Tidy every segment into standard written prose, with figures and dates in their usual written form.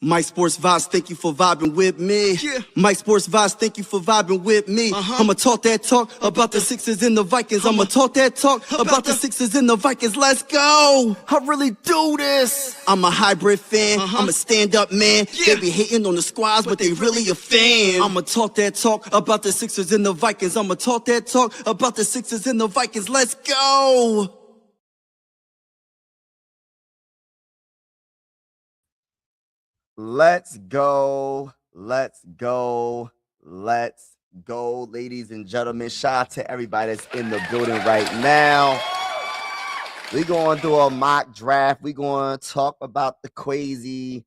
Mike Sports Vibes, thank you for vibing with me. Yeah. Mike Sports Vibes, thank you for vibing with me. I'ma talk that talk about the Sixers and the Vikings. I'ma talk that talk about the Sixers and the Vikings. Let's go. I really do this. I'm a hybrid fan. I'm a stand-up man. Yeah. They be hating on the squads, but they really a fan. I'ma talk that talk about the Sixers and the Vikings. I'ma talk that talk about the Sixers and the Vikings. Let's go. Let's go. Let's go. Let's go, ladies and gentlemen. Shout out to everybody that's in the building right now. We're going to do a mock draft. We're going to talk about the Kwesi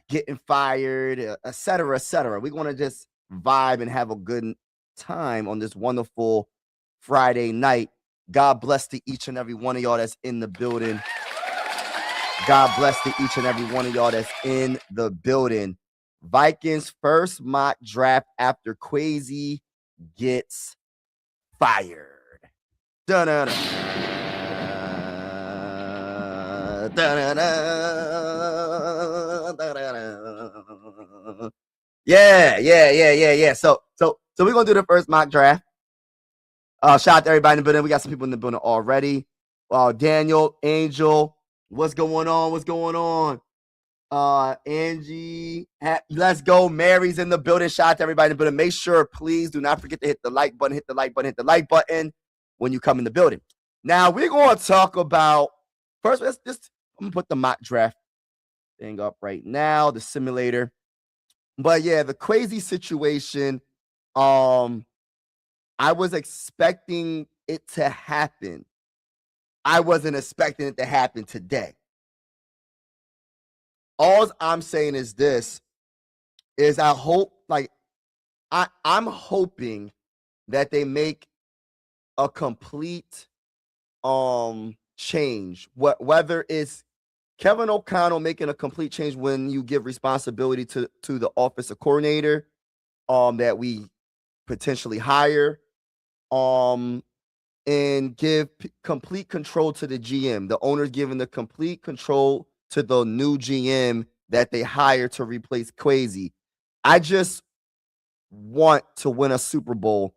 getting fired, et cetera, et cetera. We're going to just vibe and have a good time on this wonderful Friday night. God bless to each and every one of y'all that's in the building. God bless to each and every one of y'all that's in the building. Vikings first mock draft after Kwesi gets fired. Dun-dun-dun. Dun-dun-dun. Dun-dun-dun. Yeah. So we're gonna do the first mock draft. Shout out to everybody in the building. We got some people in the building already. Daniel, Angel. What's going on? Angie, let's go. Mary's in the building. Shout out to everybody in the building. Make sure, please, do not forget to hit the like button. Hit the like button when you come in the building. Now, we're going to talk about, first, I'm going to put the mock draft thing up right now, the simulator. But yeah, the Kwesi situation, I was expecting it to happen. I wasn't expecting it to happen today. All I'm saying is this, is I hope, I'm hoping that they make a complete change. Whether it's Kevin O'Connell making a complete change when you give responsibility to the office of coordinator that we potentially hire, and give complete control to the GM. The owner's giving the complete control to the new GM that they hire to replace Kwesi. I just want to win a Super Bowl.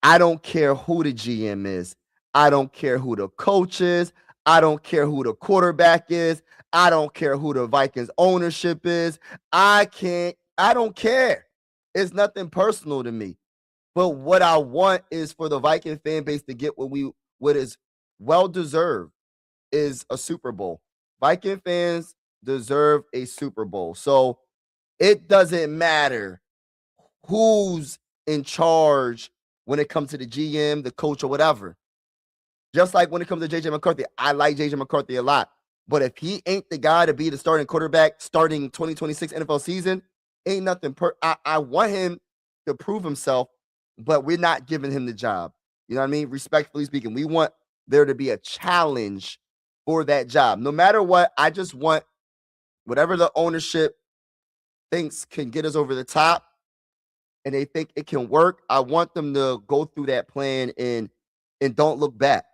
I don't care who the GM is. I don't care who the coach is. I don't care who the quarterback is. I don't care who the Vikings ownership is. I don't care. It's nothing personal to me. But what I want is for the Viking fan base to get what is well-deserved is a Super Bowl. Viking fans deserve a Super Bowl. So it doesn't matter who's in charge when it comes to the GM, the coach, or whatever. Just like when it comes to J.J. McCarthy, I like J.J. McCarthy a lot. But if he ain't the guy to be the starting quarterback starting 2026 NFL season, ain't nothing. I want him to prove himself, but we're not giving him the job. You know what I mean? Respectfully speaking, we want there to be a challenge for that job. No matter what, I just want whatever the ownership thinks can get us over the top and they think it can work. I want them to go through that plan and don't look back.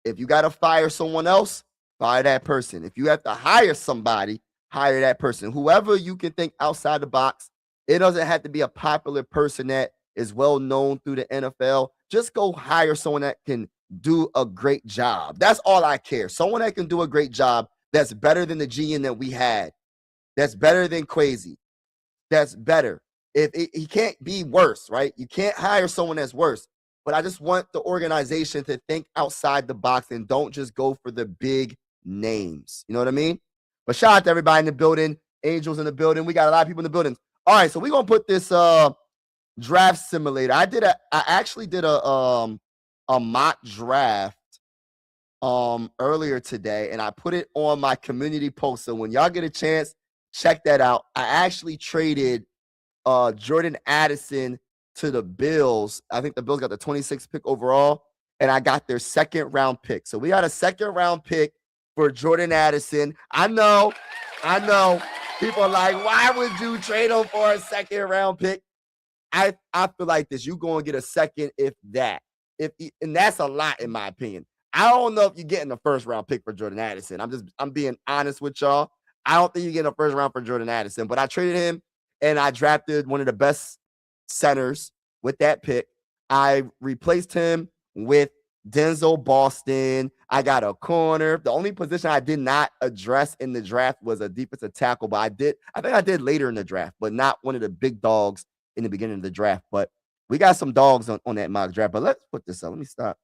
If you got to fire someone else, fire that person. If you have to hire somebody, hire that person. Whoever you can think outside the box. It doesn't have to be a popular person that is well known through the NFL. Just go hire someone that can do a great job. That's all I care. Someone that can do a great job that's better than the GM that we had. That's better than Kwesi. That's better. He can't be worse, right? You can't hire someone that's worse. But I just want the organization to think outside the box and don't just go for the big names. You know what I mean? But shout out to everybody in the building. Angels in the building. We got a lot of people in the building. All right, so we're going to put this draft simulator. I actually did a mock draft earlier today, and I put it on my community post. So when y'all get a chance, check that out. I actually traded Jordan Addison to the Bills. I think the Bills got the 26th pick overall, and I got their second round pick. So we got a second round pick for Jordan Addison. I know. People are like, why would you trade him for a second round pick? I feel like this. You going to get a second, if that. And that's a lot in my opinion. I don't know if you're getting a first round pick for Jordan Addison. I'm being honest with y'all. I don't think you get a first round for Jordan Addison, but I traded him and I drafted one of the best centers with that pick. I replaced him with Denzel Boston. I got a corner. The only position I did not address in the draft was a defensive tackle, but I think I did later in the draft, but not one of the big dogs in the beginning of the draft. But we got some dogs on that mock draft. But let's put this up. Let me put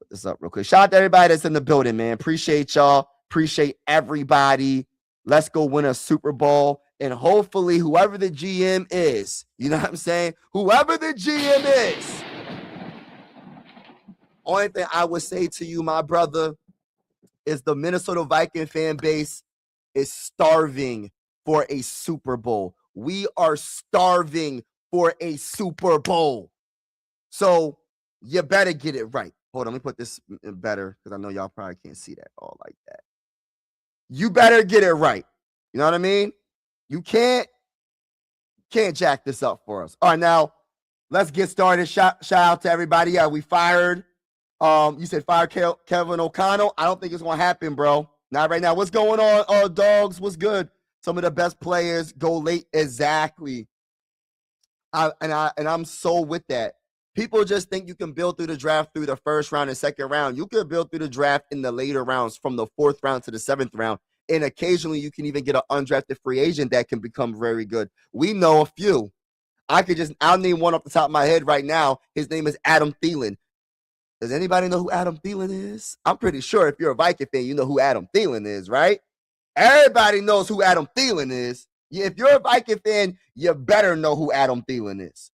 this up real quick. Shout out to everybody that's in the building, man. Appreciate y'all. Appreciate everybody. Let's go win a Super Bowl. And hopefully, whoever the GM is, you know what I'm saying? Whoever the GM is, only thing I would say to you, my brother, is the Minnesota Viking fan base is starving for a Super Bowl. We are starving for a Super Bowl. So you better get it right. Hold on, let me put this in better because I know y'all probably can't see that all like that. You better get it right. You know what I mean? You can't jack this up for us. All right, now let's get started. Shout out to everybody. Yeah, we fired. You said fire Kevin O'Connell. I don't think it's gonna happen, bro. Not right now. What's going on, dogs? What's good? Some of the best players go late. Exactly. I'm so with that. People just think you can build through the draft through the first round and second round. You could build through the draft in the later rounds from the 4th round to the 7th round. And occasionally you can even get an undrafted free agent that can become very good. We know a few. I'll name one off the top of my head right now. His name is Adam Thielen. Does anybody know who Adam Thielen is? I'm pretty sure if you're a Viking fan, you know who Adam Thielen is, right? Everybody knows who Adam Thielen is. If you're a Viking fan, you better know who Adam Thielen is.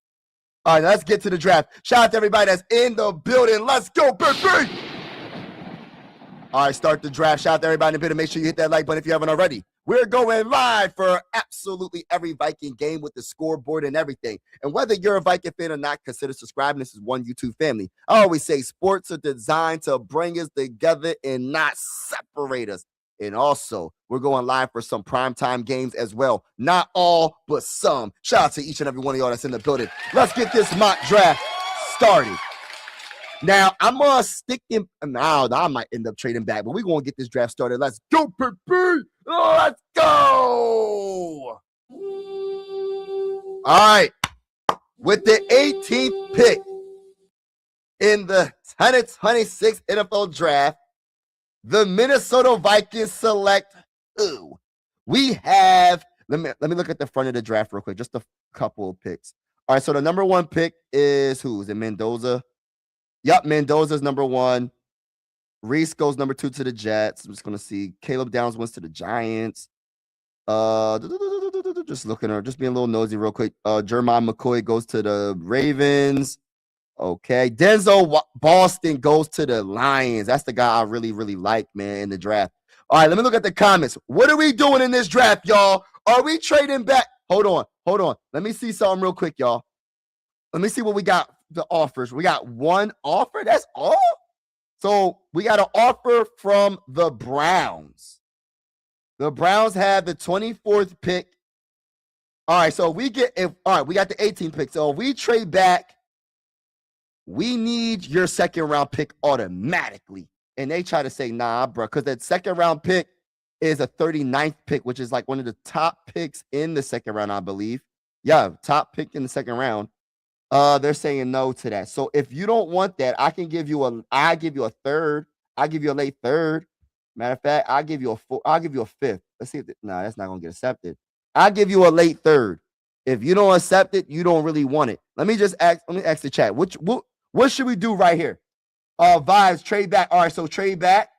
All right, let's get to the draft. Shout out to everybody that's in the building. Let's go, baby! All right, start the draft. Shout out to everybody in the building. Make sure you hit that like button if you haven't already. We're going live for absolutely every Viking game with the scoreboard and everything. And whether you're a Viking fan or not, consider subscribing. This is one YouTube family. I always say sports are designed to bring us together and not separate us. And also, we're going live for some primetime games as well. Not all, but some. Shout out to each and every one of y'all that's in the building. Let's get this mock draft started. Now, I'm going to stick in. Now, I might end up trading back, but we're going to get this draft started. Let's go, baby. Let's go. All right. With the 18th pick in the 2026 NFL Draft, the Minnesota Vikings select who? We have, let me look at the front of the draft real quick, just a couple of picks. All right, so the number 1 pick is who? Is it Mendoza? Yep, Mendoza's number 1. Reese goes number 2 to the Jets. I'm just gonna see. Caleb Downs went to the Giants. Just looking or just being a little nosy real quick. Jermon McCoy goes to the Ravens. Okay, Denzel Boston goes to the Lions. That's the guy I really, really like, man, in the draft. All right, let me look at the comments. What are we doing in this draft, y'all? Are we trading back? Hold on. Let me see something real quick, y'all. Let me see what we got. The offers. We got 1 offer. That's all. So we got an offer from the Browns. The Browns have the 24th pick. All right, so we got the 18th pick. So if we trade back, we need your second round pick automatically. And they try to say, nah, bro, because that second round pick is a 39th pick, which is like one of the top picks in the second round, I believe. Yeah, top pick in the second round. They're saying no to that. So if you don't want that, I give you a third. I give you a late third. Matter of fact, I'll give you a fifth. Let's see if that's not gonna get accepted. I'll give you a late third. If you don't accept it, you don't really want it. Let me ask the chat. What should we do right here? Vibes, trade back. All right, so trade back.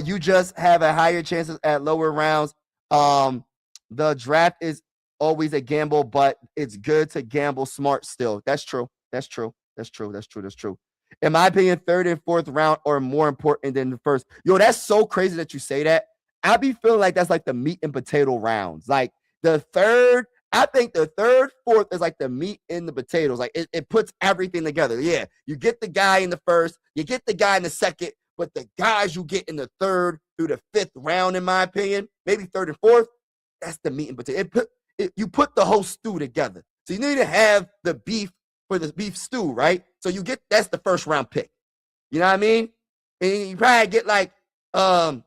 You just have a higher chances at lower rounds. The draft is always a gamble, but it's good to gamble smart still. That's true. In my opinion, 3rd and 4th round are more important than the first. Yo, that's so crazy that you say that. I be feeling like that's like the meat and potato rounds. Like the 3rd, I think the 3rd, 4th is like the meat and the potatoes. Like it puts everything together. Yeah, you get the guy in the 1st, you get the guy in the 2nd, but the guys you get in the 3rd through the 5th round, in my opinion, maybe 3rd and 4th, that's the meat and potato. You put the whole stew together. So you need to have the beef for the beef stew, right? So that's the 1st round pick. You know what I mean? And you probably get like, in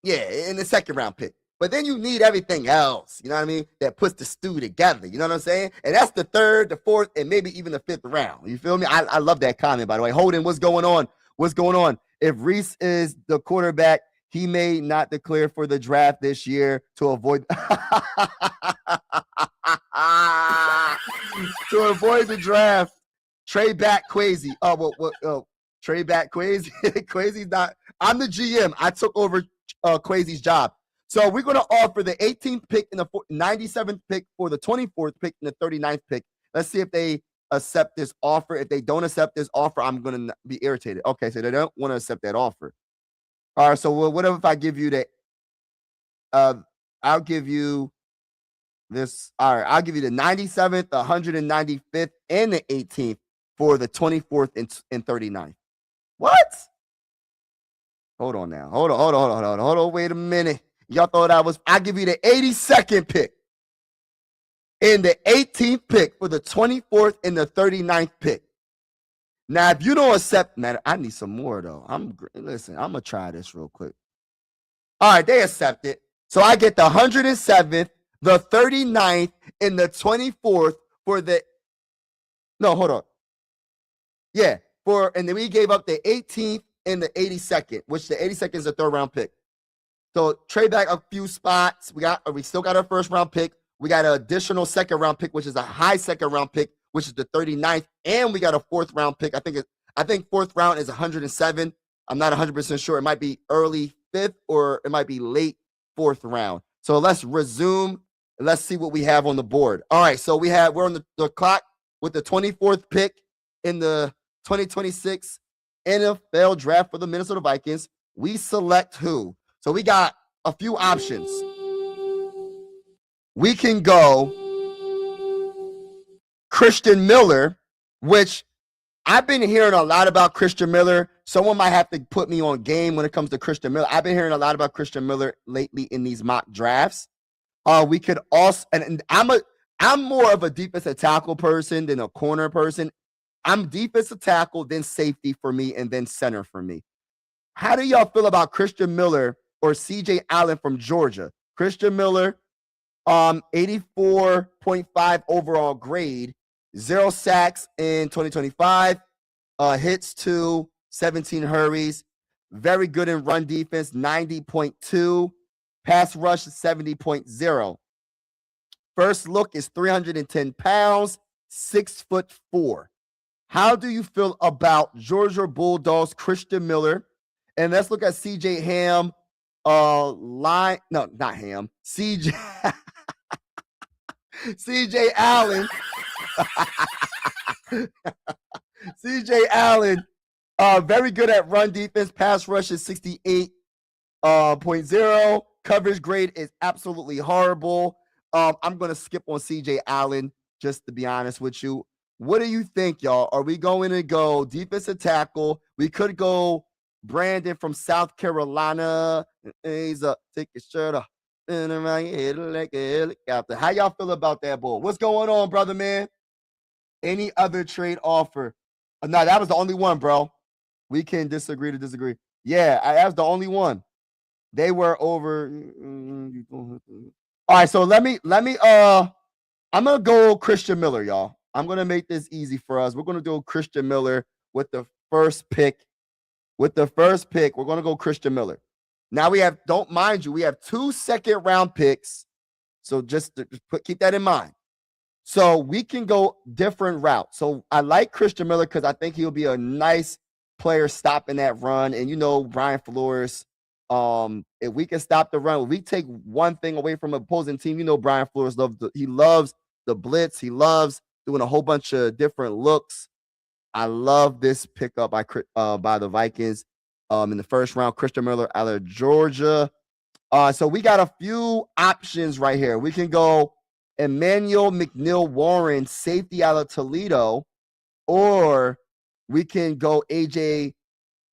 the 2nd round pick. But then you need everything else, you know what I mean, that puts the stew together, you know what I'm saying? And that's the third, the fourth, and maybe even the fifth round. You feel me? I love that comment, by the way. Holden, what's going on? What's going on? If Reese is the quarterback, he may not declare for the draft this year to avoid to avoid the draft. Trade back Kwesi. Trade back Kwesi. Kwesi's not. I'm the GM. I took over Kwesi's job. So we're going to offer the 18th pick and the 97th pick for the 24th pick and the 39th pick. Let's see if they accept this offer. If they don't accept this offer, I'm going to be irritated. Okay, so they don't want to accept that offer. All right, so what if I give you the I'll give you this. All right, I'll give you the 97th, the 195th, and the 18th for the 24th and 39th. What? Hold on now. Hold on. Wait a minute. Y'all thought I'll give you the 82nd pick and the 18th pick for the 24th and the 39th pick. Now, if you don't accept, man, I need some more though. Listen, I'm gonna try this real quick. All right, they accept it. So I get the 107th, the 39th, and the 24th for the. No, hold on. Yeah, and then we gave up the 18th and the 82nd, which the 82nd is a third round pick. So trade back a few spots. We still got our first round pick. We got an additional second round pick, which is a high second round pick, which is the 39th, and we got a fourth round pick. I think fourth round is 107. I'm not 100% sure. It might be early fifth or it might be late fourth round. So let's resume. Let's see what we have on the board. All right, so we're on the clock with the 24th pick in the 2026 NFL draft for the Minnesota Vikings. We select who? So we got a few options. We can go Christian Miller, which I've been hearing a lot about Christian Miller. Someone might have to put me on game when it comes to Christian Miller. I've been hearing a lot about Christian Miller lately in these mock drafts. We could also, and I'm more of a defensive tackle person than a corner person. I'm defensive tackle, then safety for me, and then center for me. How do y'all feel about Christian Miller or CJ Allen from Georgia? Christian Miller, 84.5 overall grade, 0 sacks in 2025, hits to 17 hurries, very good in run defense, 90.2, pass rush 70.0. First look is 310 pounds, 6'4". How do you feel about Georgia Bulldogs Christian Miller? And let's look at CJ Ham. CJ CJ Allen. CJ Allen, very good at run defense. Pass rush is 68.0. Coverage grade is absolutely horrible. I'm going to skip on CJ Allen, just to be honest with you. What do you think, y'all? Are we going to go defensive tackle? We could go Brandon from South Carolina. He's take his shirt off. Like a helicopter. How y'all feel about that boy? What's going on, brother, man? Any other trade offer? No, that was the only one, bro. We can disagree to disagree. Yeah, that was the only one. They were over. All right, so let me. I'm gonna go Christian Miller, y'all. I'm gonna make this easy for us. We're gonna do Christian Miller with the first pick. With the first pick, we're gonna go Christian Miller. Now we have, don't mind you, we have 2 second-round picks. So just keep that in mind. So we can go different routes. So I like Christian Miller because I think he'll be a nice player stopping that run. And you know, Brian Flores, if we can stop the run, if we take one thing away from an opposing team, you know, Brian Flores loves the blitz. He loves doing a whole bunch of different looks. I love this pickup by the Vikings in the first round. Christian Miller out of Georgia. So we got a few options right here. We can go Emmanuel McNeil-Warren, safety out of Toledo, or we can go AJ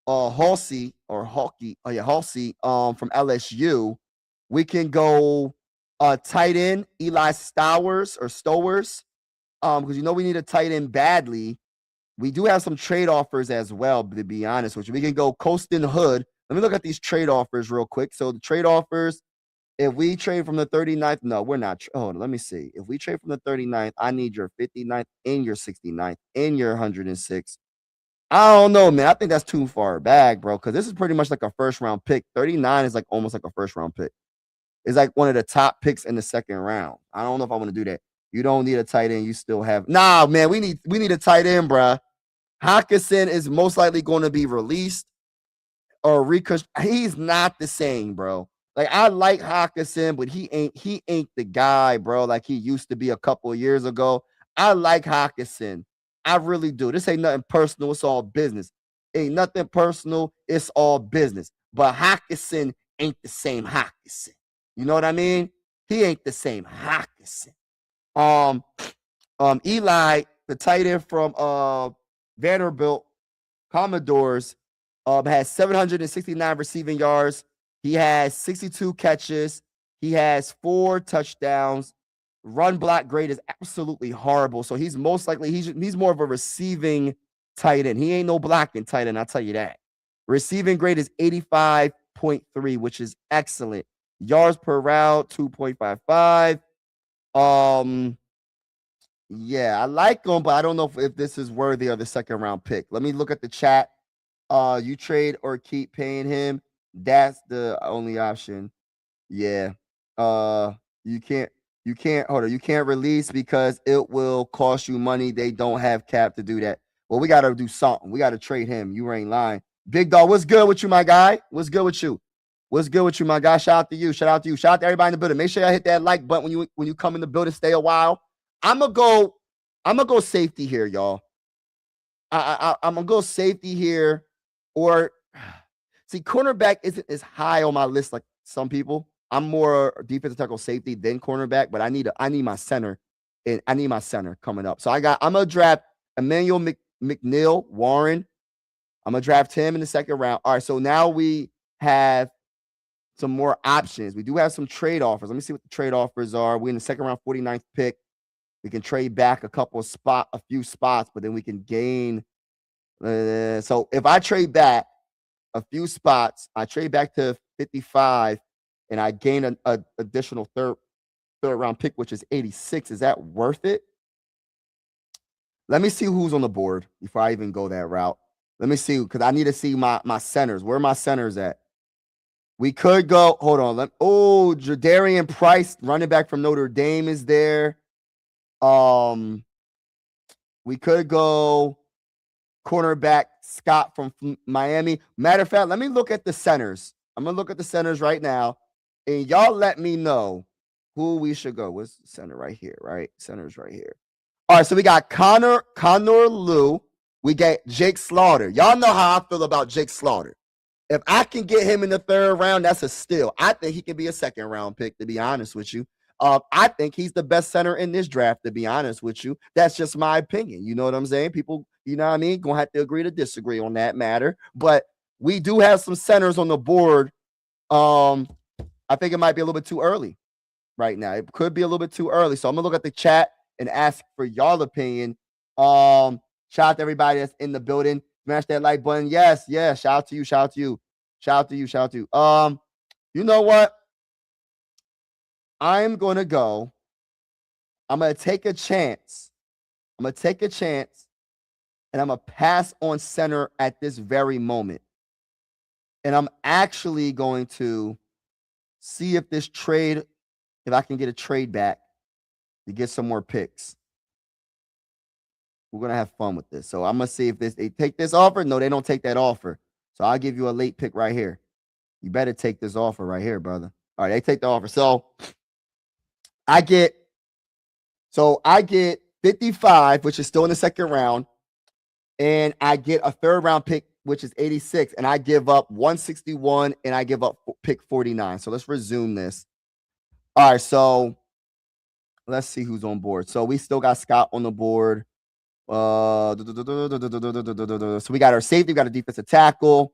Halsey from LSU. We can go tight end Eli Stowers because you know we need a tight end badly. We do have some trade offers as well, to be honest with you. We can go Colston Hood. Let me look at these trade offers real quick. So the trade offers, If we trade from the 39th, no, we're not. Hold on, let me see. If we trade from the 39th, I need your 59th and your 69th and your 106. I don't know, man. I think that's too far back, bro, because this is pretty much like a first round pick. 39 is like almost like a first round pick. It's like one of the top picks in the second round. I don't know if I want to do that. You don't need a tight end. You still have man. We need a tight end, bro. Hawkinson is most likely going to be released or he's not the same, bro. Like I like Hawkinson, but he ain't the guy, bro, like he used to be a couple of years ago. I like Hawkinson. I really do. This ain't nothing personal. It's all business. Ain't nothing personal. It's all business. But Hawkinson ain't the same Hawkinson. You know what I mean? He ain't the same Hawkinson. Eli, the tight end from Vanderbilt Commodores, has 769 receiving yards. He has 62 catches. He has 4 touchdowns. Run block grade is absolutely horrible. So he's most likely he's more of a receiving tight end. He ain't no blocking tight end, I'll tell you that. Receiving grade is 85.3, which is excellent. Yards per route, 2.55. Yeah, I like him, but I don't know if this is worthy of the second round pick. Let me look at the chat. You trade or keep paying him. That's the only option. Yeah. You can't hold on. You can't release because it will cost you money. They don't have cap to do that. Well, we gotta do something. We gotta trade him. You ain't lying. Big dog, what's good with you, my guy? What's good with you? What's good with you, my guy? Shout out to you. Shout out to you. Shout out to everybody in the building. Make sure y'all hit that like button when you come in the building. Stay a while. I'm gonna go safety here, y'all. I'm gonna go safety here, or see, cornerback isn't as high on my list like some people. I'm more defensive tackle safety than cornerback, but I need my center, and I need my center coming up. So I'm gonna draft Emmanuel McNeil Warren. I'm gonna draft him in the second round. All right, so now we have some more options. We do have some trade offers. Let me see what the trade offers are. We're in the second round, 49th pick. We can trade back a few spots, but then we can gain. So if I trade back a few spots, I trade back to 55, and I gain an additional third round pick, which is 86. Is that worth it? Let me see who's on the board before I even go that route. Let me see, because I need to see my centers. Where are my centers at? We could go. Hold on. Jadarian Price, running back from Notre Dame, is there. We could go cornerback Scott from Miami. Matter of fact, let me look at the centers. I'm gonna look at the centers right now, and y'all let me know who we should go. What's the center right here? Right, centers right here. All right, so we got Connor Liu. We got Jake Slaughter. Y'all know how I feel about Jake Slaughter. If I can get him in the third round, that's a steal. I think he can be a second round pick, to be honest with you. I think he's the best center in this draft, to be honest with you. That's just my opinion. You know what I'm saying? People, you know what I mean? Gonna have to agree to disagree on that matter. But we do have some centers on the board. I think it might be a little bit too early right now. It could be a little bit too early. So I'm gonna look at the chat and ask for y'all opinion. Shout out to everybody that's in the building. Smash that like button. Yes. Shout out to you. Shout out to you. Shout out to you. Shout out to you. You know what? I'm going to go. I'm going to take a chance. And I'm going to pass on center at this very moment. And I'm actually going to see if I can get a trade back to get some more picks. We're going to have fun with this. So I'm going to see if they take this offer. No, they don't take that offer. So I'll give you a late pick right here. You better take this offer right here, brother. All right, they take the offer. So I get 55, which is still in the second round, and I get a third round pick, which is 86, and I give up 161, and I give up pick 49. So let's resume this. All right, so let's see who's on board. So we still got Scott on the board. So we got our safety, we got a defensive tackle.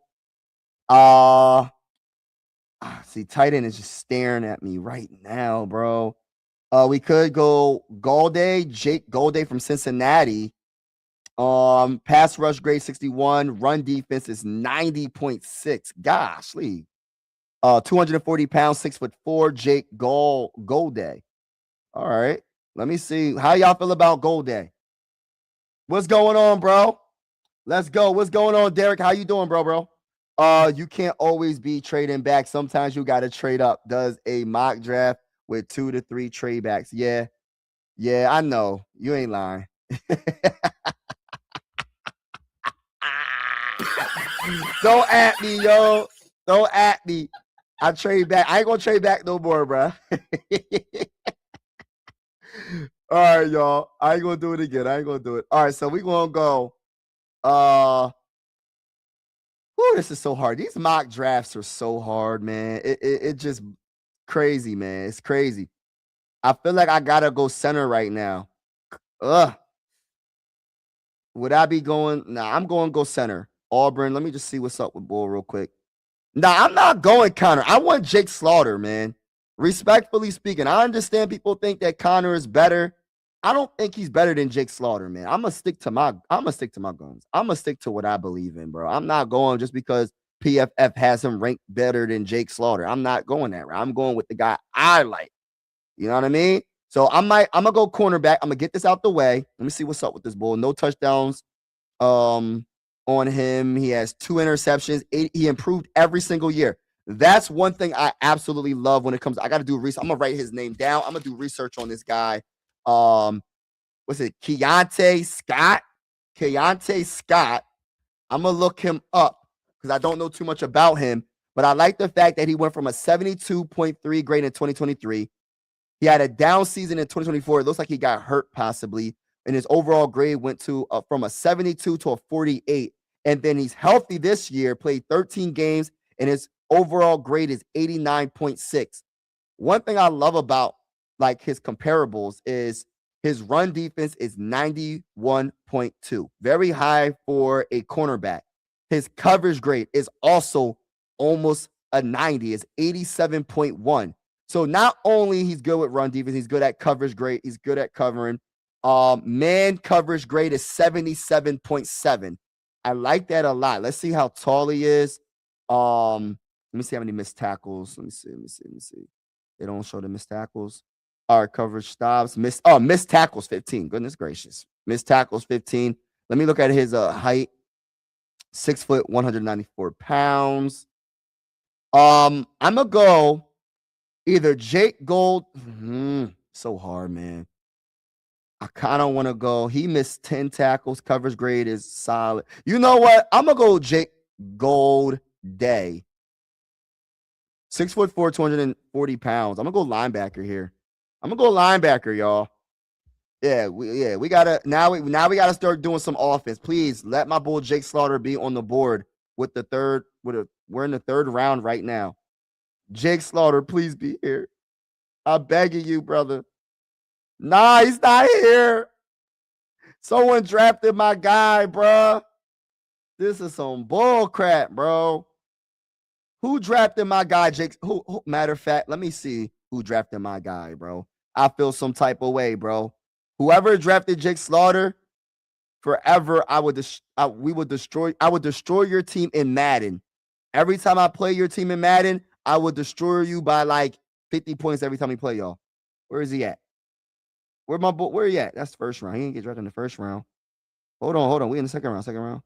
See, tight end is just staring at me right now, bro. We could go Jake Golday from Cincinnati. Pass rush grade 61, run defense is 90.6. Gosh, Lee. 240 pounds, 6'4", Jake Golday. All right. Let me see. How y'all feel about Golday? What's going on, bro? Let's go. What's going on, Derek? How you doing, bro? You can't always be trading back. Sometimes you got to trade up. Does a mock draft with 2 to 3 trade backs. Yeah. Yeah, I know. You ain't lying. Don't at me, yo. Don't at me. I trade back. I ain't gonna trade back no more, bro. All right, y'all. I ain't gonna do it again. I ain't gonna do it. All right, so we gonna go. This is so hard. These mock drafts are so hard, man. It just crazy, man. It's crazy. I feel like I gotta go center right now. Would I be going? Nah, I'm going to go center. Auburn. Let me just see what's up with Bull real quick. Nah, I'm not going Connor. I want Jake Slaughter, man. Respectfully speaking, I understand people think that Connor is better. I don't think he's better than Jake Slaughter, man. I'm gonna stick to my guns. I'm gonna stick to what I believe in, bro. I'm not going just because PFF has him ranked better than Jake Slaughter. I'm not going that route. I'm going with the guy I like. You know what I mean? So I'm gonna go cornerback. I'm gonna get this out the way. Let me see what's up with this Bull. No touchdowns on him. He has 2 interceptions. He improved every single year. That's one thing I absolutely love when it comes. I got to do research. I'm gonna write his name down. I'm gonna do research on this guy. What's it? Keontae Scott. I'm gonna look him up because I don't know too much about him. But I like the fact that he went from a 72.3 grade in 2023. He had a down season in 2024. It looks like he got hurt possibly. And his overall grade went to from a 72 to a 48. And then he's healthy this year, played 13 games, and his overall grade is 89.6. One thing I love about like his comparables is his run defense is 91.2, very high for a cornerback. His coverage grade is also almost a 90, it's 87.1. So not only he's good with run defense, he's good at coverage grade, he's good at covering. Man coverage grade is 77.7. I like that a lot. Let's see how tall he is. Let me see how many missed tackles. Let me see. They don't show the missed tackles. All right, coverage stops. Missed tackles 15. Goodness gracious. Missed tackles 15. Let me look at his height. 6 foot, 194 pounds. I'm gonna go either Jake Gold. So hard, man. I kind of want to go. He missed 10 tackles. Coverage grade is solid. You know what? I'm gonna go Jake Gold Day. 6'4", 240 pounds. I'm gonna go linebacker here. I'm gonna go linebacker, y'all. Yeah, we gotta now we gotta start doing some offense. Please let my bull Jake Slaughter be on the board with the third. We're in the 3rd round right now. Jake Slaughter, please be here. I'm begging you, brother. Nah, he's not here. Someone drafted my guy, bro. This is some bull crap, bro. Who drafted my guy, Jake? Who? Matter of fact, let me see who drafted my guy, bro. I feel some type of way, bro. Whoever drafted Jake Slaughter, forever, I would destroy your team in Madden. Every time I play your team in Madden, I would destroy you by like 50 points every time we play, y'all. Where is he at? Where he at? That's the 1st round. He didn't get drafted in the 1st round. Hold on. We in the 2nd round.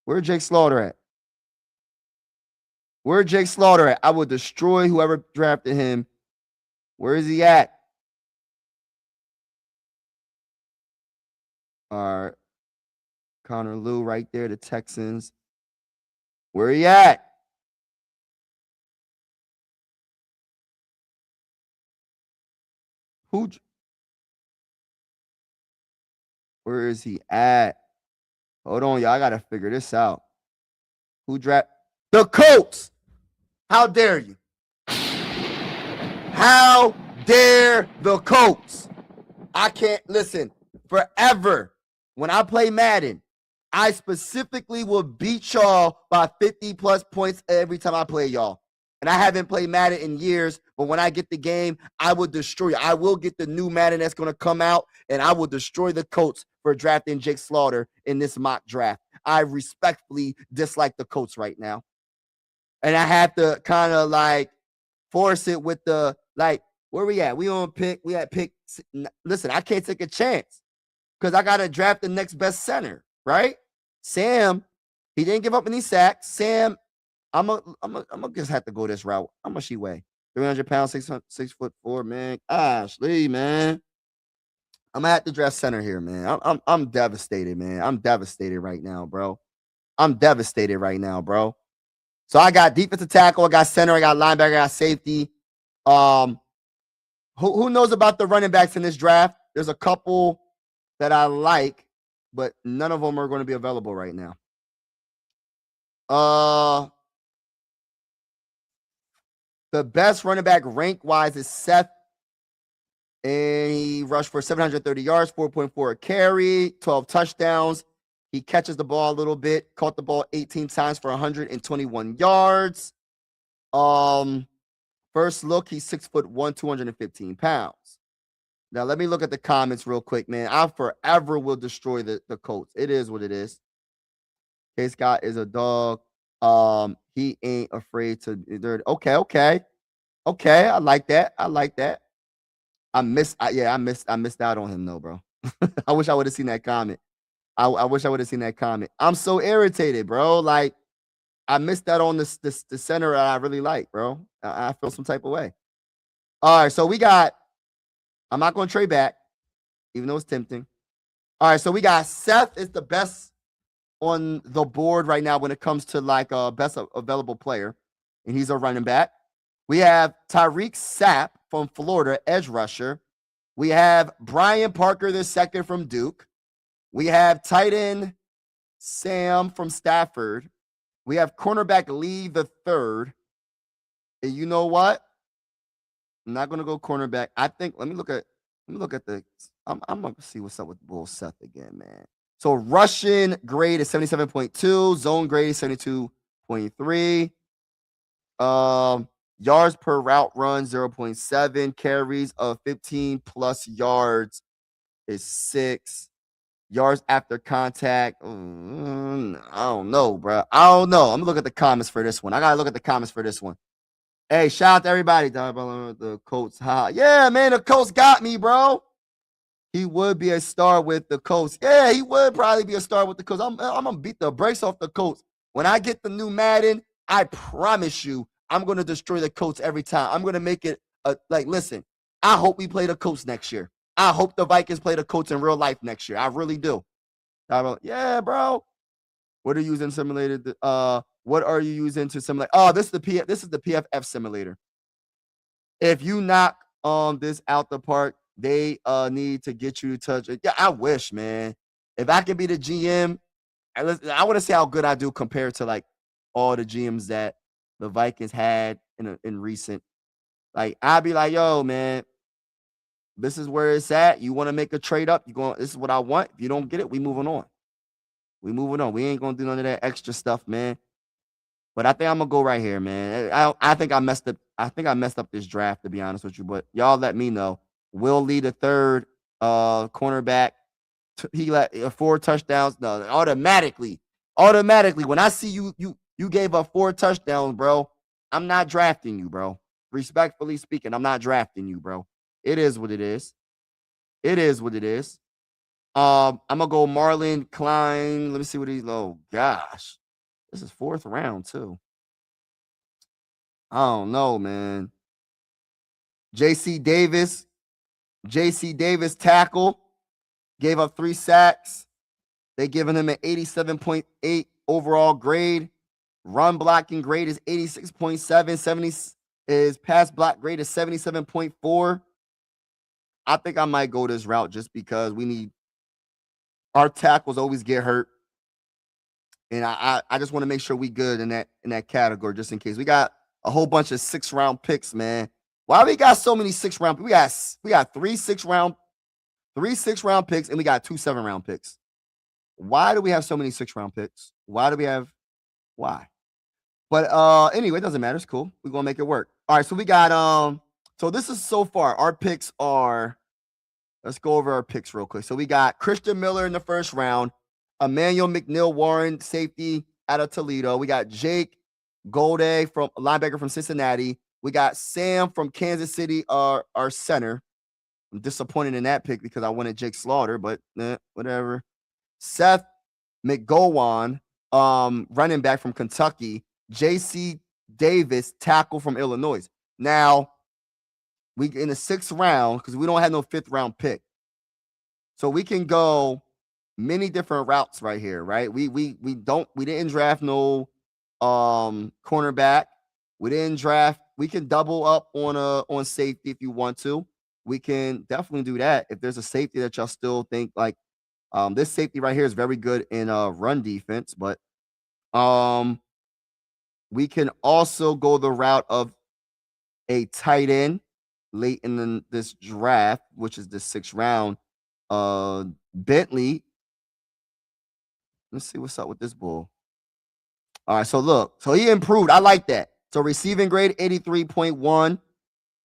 Where Jake Slaughter at? Where Jake Slaughter at? I would destroy whoever drafted him. Where is he at? All right. Connor Lew right there, the Texans. Where he at? Where is he at? Hold on, y'all. I gotta figure this out. Who draft the Colts? How dare you? How dare the Colts? I can't listen. Forever, when I play Madden, I specifically will beat y'all by 50 plus points every time I play y'all. And I haven't played Madden in years, but when I get the game, I will destroy you. I will get the new Madden that's going to come out, and I will destroy the Colts for drafting Jake Slaughter in this mock draft. I respectfully dislike the Colts right now. and I have to kind of like force it with the like where we at? We on pick. We at pick. Listen, I can't take a chance because I gotta draft the next best center, right? Sam, he didn't give up any sacks. Sam, I'm gonna just have to go this route. How much he weigh? 300 pounds, 6'4", man. Ashley, man. I'm gonna have to draft center here, man. I'm devastated, man. I'm devastated right now, bro. I'm devastated right now, bro. So I got defensive tackle, I got center, I got linebacker, I got safety. Who knows about the running backs in this draft? There's a couple that I like, but none of them are going to be available right now. The best running back rank wise is Seth, and he rushed for 730 yards, 4.4 a carry, 12 touchdowns. He catches the ball a little bit, caught the ball 18 times for 121 yards. First look, he's 6'1", 215 pounds. Now, let me look at the comments real quick, man. I forever will destroy the Colts. It is what it is. K. Scott is a dog. He ain't afraid to. Okay. I like that. I missed out on him, though, bro. I wish I would have seen that comment. I wish I would have seen that comment. I'm so irritated, bro. Like, I missed that on the center that I really like, bro. I feel some type of way. All right, so we got. I'm not going to trade back, even though it's tempting. All right, so we got Seth is the best on the board right now when it comes to like best available player, and he's a running back. We have Tyreek Sapp from Florida, edge rusher. We have Brian Parker II from Duke. We have tight end Sam from Stafford. We have cornerback Lee III. And you know what? I'm not going to go cornerback. I think let me look at the I'm going to see what's up with Bull Seth again, man. So Russian grade is 77.2, zone grade is 72.3. Yards per route run 0.7, carries of 15 plus yards is 6. Yards after contact, I don't know, bro. I don't know. I'm gonna look at the comments for this one. I gotta look at the comments for this one. Hey, shout out to everybody. The Colts. Yeah, man, the Colts got me, bro. He would be a star with the Colts. Yeah, he would probably be a star with the Colts. I'm gonna beat the brakes off the Colts. When I get the new Madden, I promise you, I'm gonna destroy the Colts every time. I'm gonna make it listen. I hope we play the Colts next year. I hope the Vikings play the Colts in real life next year. I really do. Yeah, bro. What are you using simulated? What are you using to simulate? Oh, this is the PFF simulator. If you knock this out the park, they need to get you to touch it. Yeah, I wish, man. If I could be the GM, I want to see how good I do compared to like all the GMs that the Vikings had in recent. Like, I'd be like, yo, man, this is where it's at. You want to make a trade up? This is what I want. If you don't get it, we moving on. We ain't gonna do none of that extra stuff, man. But I think I'm gonna go right here, man. I think I messed up this draft, to be honest with you. But y'all let me know. Will Lee the third cornerback. He let 4 touchdowns. No, automatically. When I see you gave up 4 touchdowns, bro. I'm not drafting you, bro. Respectfully speaking, I'm not drafting you, bro. It is what it is. I'm gonna go Marlon Klein. Let me see what he's. Oh gosh, this is 4th round too. I don't know, man. JC Davis tackle, gave up 3 sacks. They given him an 87.8 overall grade. Run blocking grade is 86.7. His pass block grade is 77.4. I think I might go this route just because our tackles always get hurt. And I just want to make sure we good in that category just in case. We got a whole bunch of 6th-round picks, man. Why we got so many 6th-round? We got 3 6th-round picks, and we got 2 7th-round picks. Why do we have so many 6th-round picks? Why? But anyway, it doesn't matter. It's cool. We're gonna make it work. All right, so we got so this is so far. Our picks are. Let's go over our picks real quick. So we got Christian Miller in the 1st round, Emmanuel McNeil Warren, safety out of Toledo. We got Jake Golday from linebacker from Cincinnati. We got Sam from Kansas City, our center. I'm disappointed in that pick because I wanted Jake Slaughter, but whatever. Seth McGowan, running back from Kentucky. J.C. Davis, tackle from Illinois. Now, we in the 6th round, because we don't have no 5th round pick. So we can go many different routes right here, right? We didn't draft no cornerback. We didn't draft. We can double up on safety if you want to. We can definitely do that if there's a safety that y'all still think like this safety right here is very good in run defense, but we can also go the route of a tight end late in this draft, which is the 6th round. Bentley. Let's see what's up with this bull. All right, so look. So he improved. I like that. So receiving grade 83.1.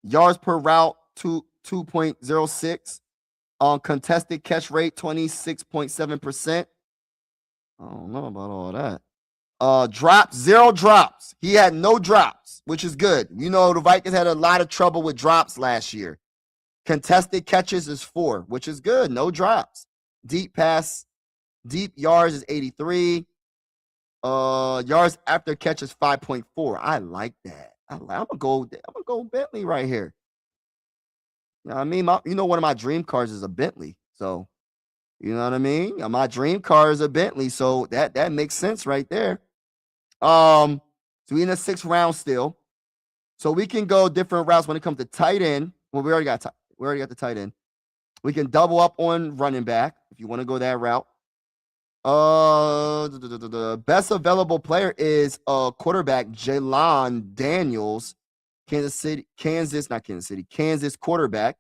Yards per route 2.06. Contested catch rate 26.7%. I don't know about all that. Drops, 0 drops. He had no drops, which is good. You know, the Vikings had a lot of trouble with drops last year. Contested catches is 4, which is good. No drops. Deep yards is 83. Yards after catch is 5.4. I like that. I'm gonna go Bentley right here. You know what I mean? One of my dream cars is a Bentley. So, you know what I mean? My dream car is a Bentley. So that makes sense right there. So we in the 6th round still. So we can go different routes when it comes to tight end. Well, we already got the tight end. We can double up on running back if you want to go that route. The best available player is quarterback Jalen Daniels, Kansas quarterback.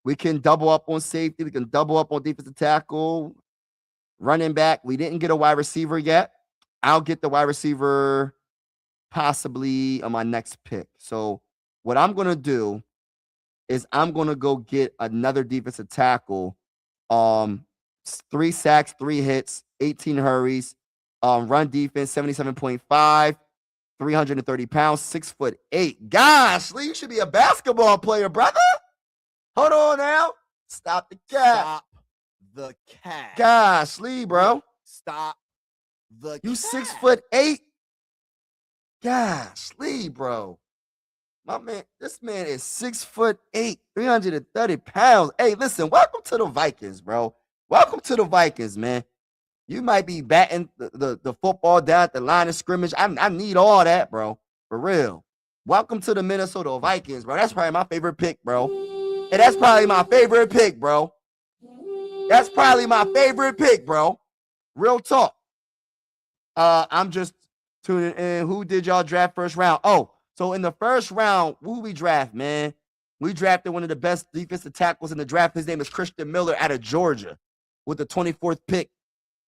We can double up on safety. We can double up on defensive tackle. Running back. We didn't get a wide receiver yet. I'll get the wide receiver possibly on my next pick. So what I'm going to do is I'm going to go get another defensive tackle. 3 sacks, 3 hits, 18 hurries. Run defense, 77.5, 330 pounds, 6'8". Gosh, Lee, you should be a basketball player, brother. Hold on now. Stop the cap. Stop the cap. Gosh, Lee, bro. Stop the You cap. 6'8". Gosh, Lee, bro. My man, this man is 6'8", 330 pounds. Hey, listen, welcome to the Vikings, bro. Welcome to the Vikings, man. You might be batting the football down at the line of scrimmage. I need all that, bro. For real. Welcome to the Minnesota Vikings, bro. That's probably my favorite pick, bro. And that's probably my favorite pick, bro. That's probably my favorite pick, bro. Real talk. I'm just tuning in. Who did y'all draft first round? Oh, so in the first round, who we draft, man? We drafted one of the best defensive tackles in the draft. His name is Christian Miller out of Georgia with the 24th pick.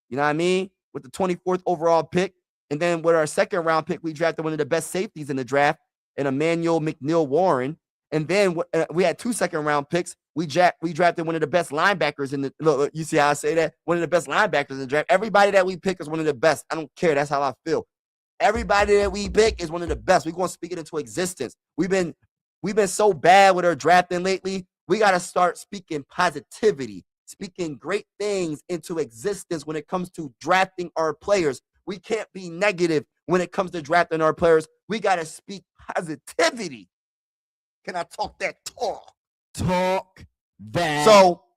You know what I mean? With the 24th overall pick. And then with our 2nd round pick, we drafted one of the best safeties in the draft, and Emmanuel McNeil Warren. And then we had 2 2nd round picks. We drafted one of the best linebackers in the look. You see how I say that? One of the best linebackers in the draft. Everybody that we pick is one of the best. I don't care. That's how I feel. Everybody that we pick is one of the best. We're going to speak it into existence. We've been so bad with our drafting lately. We got to start speaking positivity, speaking great things into existence when it comes to drafting our players. We can't be negative when it comes to drafting our players. We got to speak positivity. Can I talk that talk? Talk that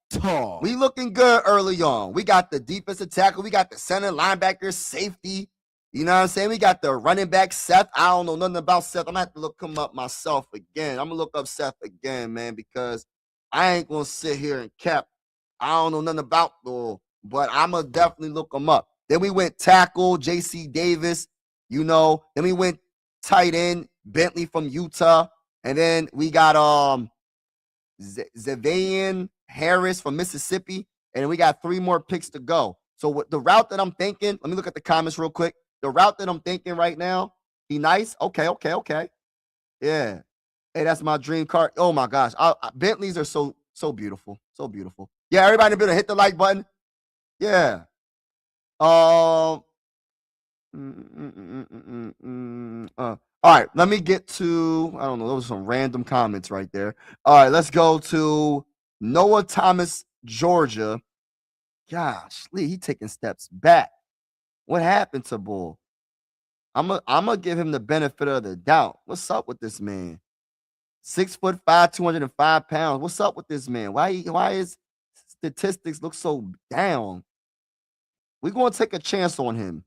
talk. We looking good early on. We got the defensive tackle. We got the center, linebacker, safety. You know what I'm saying? We got the running back, Seth. I don't know nothing about Seth. I'm going to have to look him up myself again. I'm going to look up Seth again, man, because I ain't going to sit here and cap. I don't know nothing about the, but I'm going to definitely look him up. Then we went tackle, J.C. Davis, you know. Then we went tight end, Bentley from Utah. And then we got Zevain Harris from Mississippi. And then we got 3 more picks to go. So what the route that I'm thinking, let me look at the comments real quick. The route that I'm thinking right now, he nice. Okay. Yeah. Hey, that's my dream car. Oh my gosh. Bentleys are so beautiful. So beautiful. Yeah, everybody in the building, hit the like button. Yeah. All right, let me get to, I don't know, those are some random comments right there. All right, let's go to Noah Thomas, Georgia. Gosh, Lee, he taking steps back. What happened to Bull? I'm gonna give him the benefit of the doubt. What's up with this man? 6'5", 205 pounds. What's up with this man? Why his statistics look so down? We're gonna take a chance on him.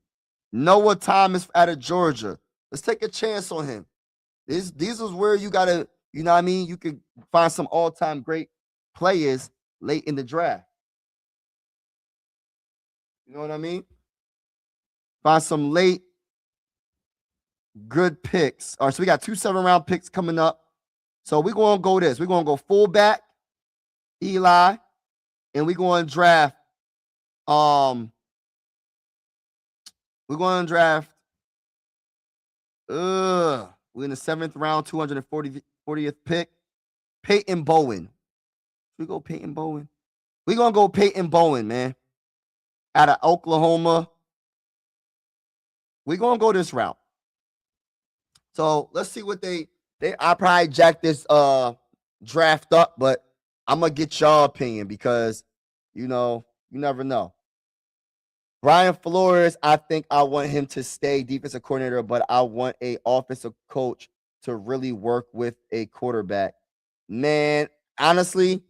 Noah Thomas out of Georgia. Let's take a chance on him. These is where you gotta, you know what I mean? You could find some all-time great players late in the draft. You know what I mean? Find some late good picks. All right, so we got 2 7-round picks coming up. So we're gonna go this. We're gonna go fullback, Eli, and we're gonna draft. We're gonna draft. We're in the 7th round, 240th pick. Peyton Bowen. Should we go Peyton Bowen? We're gonna go Peyton Bowen, man. Out of Oklahoma. We're gonna go this route. So let's see what they I probably jack this draft up, but I'm gonna get y'all opinion because you know, you never know. Brian Flores, I think I want him to stay defensive coordinator, but I want a offensive coach to really work with a quarterback. Man, honestly,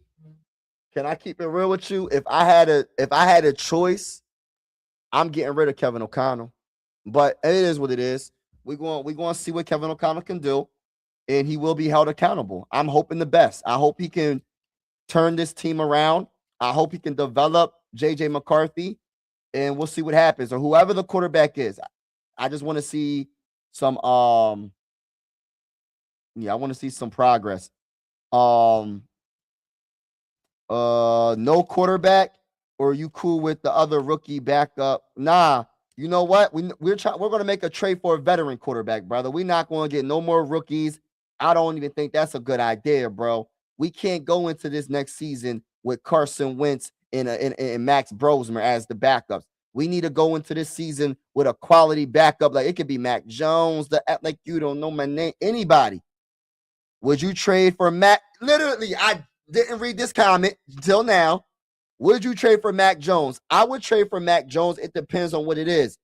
can I keep it real with you? If I had a choice, I'm getting rid of Kevin O'Connell. But it is what it is. We're going to see what Kevin O'Connell can do, and he will be held accountable. I'm hoping the best. I hope he can turn this team around. I hope he can develop J.J. McCarthy, and we'll see what happens. Or whoever the quarterback is. I just want to see some I want to see some progress. No quarterback, or are you cool with the other rookie backup? Nah. You know what? We're going to make a trade for a veteran quarterback, brother. We're not going to get no more rookies. I don't even think that's a good idea, bro. We can't go into this next season with Carson Wentz and Max Brosmer as the backups. We need to go into this season with a quality backup. Like it could be Mac Jones, like you don't know my name. Anybody. Would you trade for Mac? Literally, I didn't read this comment until now. Would you trade for Mac Jones? I would trade for Mac Jones. It depends on what it is.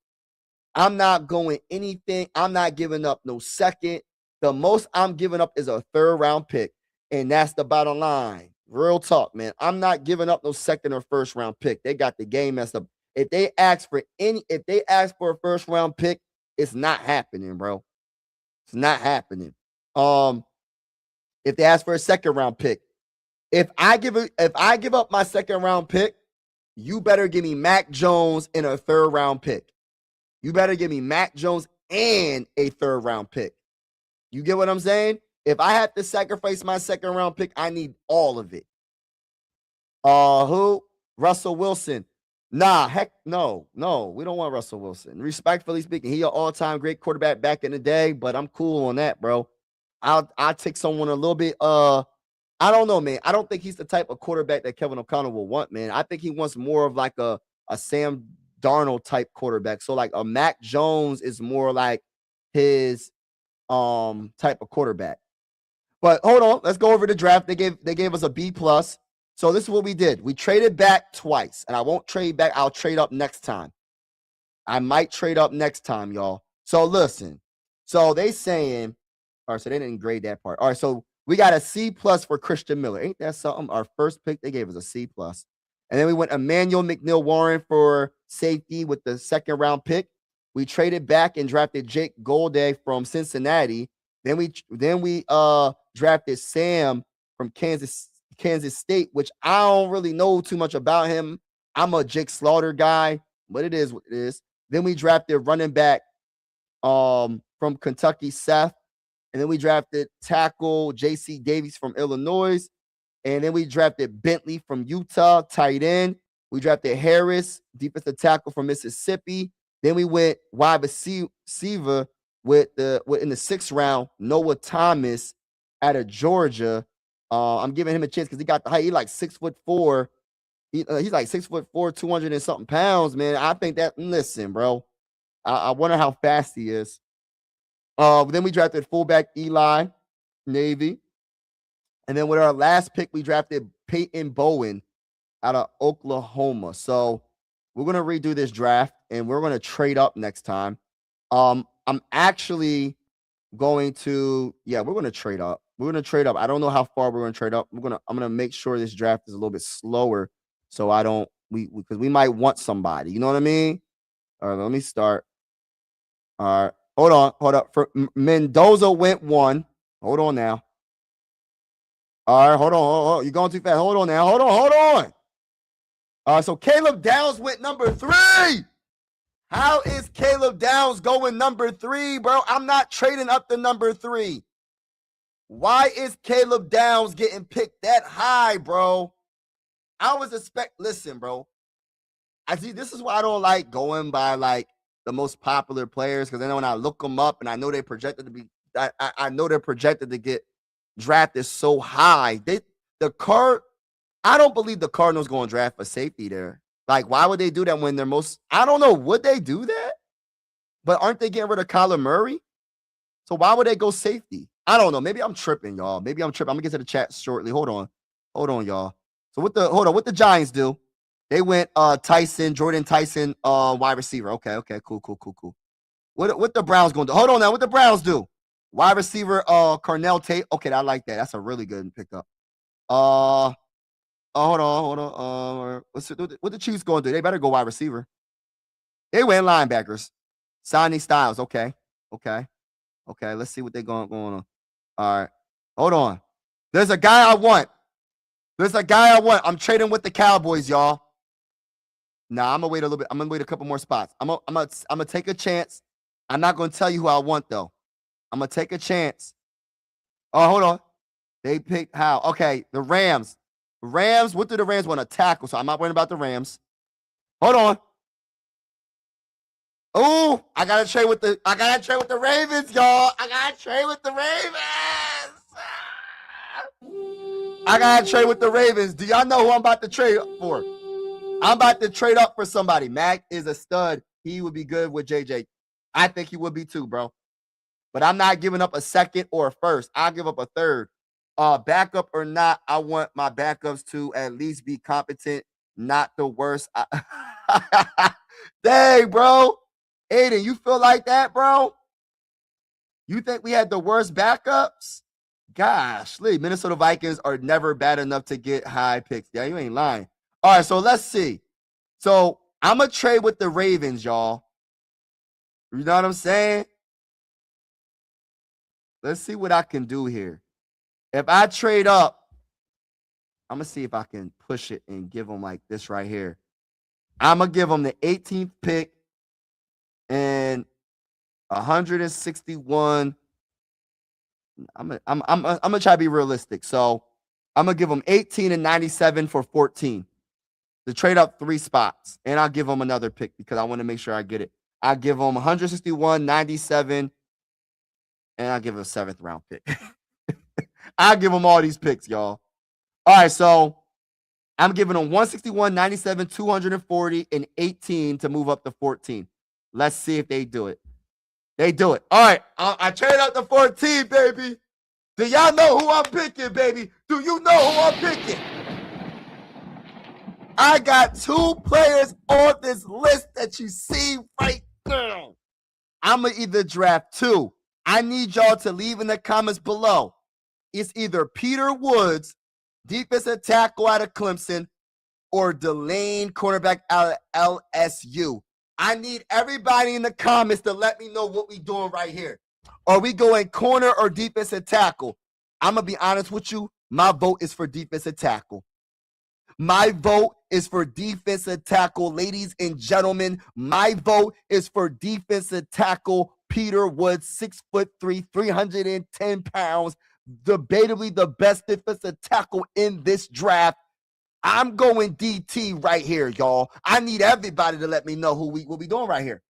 I'm not going anything. I'm not giving up no second. The most I'm giving up is a 3rd round pick. And that's the bottom line. Real talk, man. I'm not giving up no 2nd or 1st round pick. They got the game messed up. If they ask for a 1st round pick, it's not happening, bro. It's not happening. If they ask for a 2nd round pick, if I give up my 2nd round pick, you better give me Mac Jones and a 3rd round pick. You better give me Mac Jones and a 3rd round pick. You get what I'm saying? If I have to sacrifice my 2nd round pick, I need all of it. Who? Russell Wilson. Nah, heck no. We don't want Russell Wilson. Respectfully speaking, he an all-time great quarterback back in the day, but I'm cool on that, bro. I'll take someone a little bit I don't know, man. I don't think he's the type of quarterback that Kevin O'Connell will want, man. I think he wants more of like a Sam Darnold type quarterback. So like a Mac Jones is more like his type of quarterback. But hold on, let's go over the draft. They gave us a B+. So this is what we did. We traded back twice, and I won't trade back. I'll trade up next time. I might trade up next time, y'all. So listen. So they saying, all right, so they didn't grade that part. All right, so we got a C+ for Christian Miller. Ain't that something? Our first pick, they gave us a C+. And then we went Emmanuel McNeil-Warren for safety with the 2nd round pick. We traded back and drafted Jake Golday from Cincinnati. Then we drafted Sam from Kansas State, which I don't really know too much about him. I'm a Jake Slaughter guy, but it is what it is. Then we drafted running back from Kentucky, Seth. And then we drafted tackle J.C. Davies from Illinois. And then we drafted Bentley from Utah, tight end. We drafted Harris, defensive tackle from Mississippi. Then we went wide receiver in the 6th round, Noah Thomas out of Georgia. I'm giving him a chance because he got the height. He's like 6'4". He's like 6'4", 200 and something pounds, man. I think that, listen, bro. I wonder how fast he is. Then we drafted fullback Eli, Navy. And then with our last pick, we drafted Peyton Bowen out of Oklahoma. So we're going to redo this draft, and we're going to trade up next time. I'm actually going to, we're going to trade up. We're going to trade up. I don't know how far we're going to trade up. I'm going to make sure this draft is a little bit slower so I don't, because we might want somebody. You know what I mean? All right, let me start. All right. Hold up. For Mendoza went 1. Hold on now. All right, hold on. You're going too fast. Hold on now. Hold on. So Caleb Downs went number 3. How is Caleb Downs going number 3, bro? I'm not trading up to number 3. Why is Caleb Downs getting picked that high, bro? Listen, bro. I see, this is why I don't like going by like the most popular players, because then when I look them up and I know they're projected to be, I know they're projected to get drafted so high. I don't believe the Cardinals going to draft a safety there. Like, why would they do that when they're I don't know. Would they do that? But aren't they getting rid of Kyler Murray? So why would they go safety? I don't know. Maybe I'm tripping, y'all. I'm going to get to the chat shortly. Hold on, y'all. So what the Giants do? They went Jordan Tyson, wide receiver. Okay, cool. What the Browns going to do? Hold on now. What the Browns do? Wide receiver, Carnell Tate. Okay, I like that. That's a really good pickup. Hold on. What the Chiefs going to do? They better go wide receiver. They went linebackers. Sonny Styles. Okay. Let's see what they're going on. All right. Hold on. There's a guy I want. I'm trading with the Cowboys, y'all. Nah, I'm gonna wait a little bit. I'm gonna wait a couple more spots. I'm gonna take a chance. I'm not gonna tell you who I want though. I'm gonna take a chance. Oh, hold on. They picked how? Okay, the Rams. What do the Rams want to tackle? So I'm not worrying about the Rams. Hold on. Oh, I gotta trade with the Ravens, y'all. I gotta trade with the Ravens. Do y'all know who I'm about to trade for? I'm about to trade up for somebody. Mac is a stud. He would be good with JJ. I think he would be too, bro. But I'm not giving up a second or a first. I'll give up a third. Backup or not, I want my backups to at least be competent, not the worst. Dang, bro. Aiden, you feel like that, bro? You think we had the worst backups? Gosh, Minnesota Vikings are never bad enough to get high picks. Yeah, you ain't lying. All right, so let's see. So I'm going to trade with the Ravens, y'all. You know what I'm saying? Let's see what I can do here. If I trade up, I'm going to see if I can push it and give them like this right here. I'm going to give them the 18th pick and 161. I'm gonna try to be realistic. So I'm going to give them 18 and 97 for 14. To trade up 3 spots, and I'll give them another pick because I want to make sure I get it. I'll give them 161, 97, and I'll give them a 7th round pick. I'll give them all these picks, y'all. All right, so I'm giving them 161, 97, 240, and 18 to move up to 14. Let's see if they do it. They do it. All right, I trade up to 14, baby. Do y'all know who I'm picking, baby? Do you know who I'm picking? I got 2 players on this list that you see right now. I'm going to either draft 2. I need y'all to leave in the comments below. It's either Peter Woods, defensive tackle out of Clemson, or Delane, cornerback out of LSU. I need everybody in the comments to let me know what we doing right here. Are we going corner or defensive tackle? I'm going to be honest with you. My vote is for defensive tackle. My vote is for defensive tackle. Ladies and gentlemen, my vote is for defensive tackle Peter Woods, 6'3", 310 pounds, debatably the best defensive tackle in this draft. I'm going DT right here, y'all. I need everybody to let me know what we doing right here.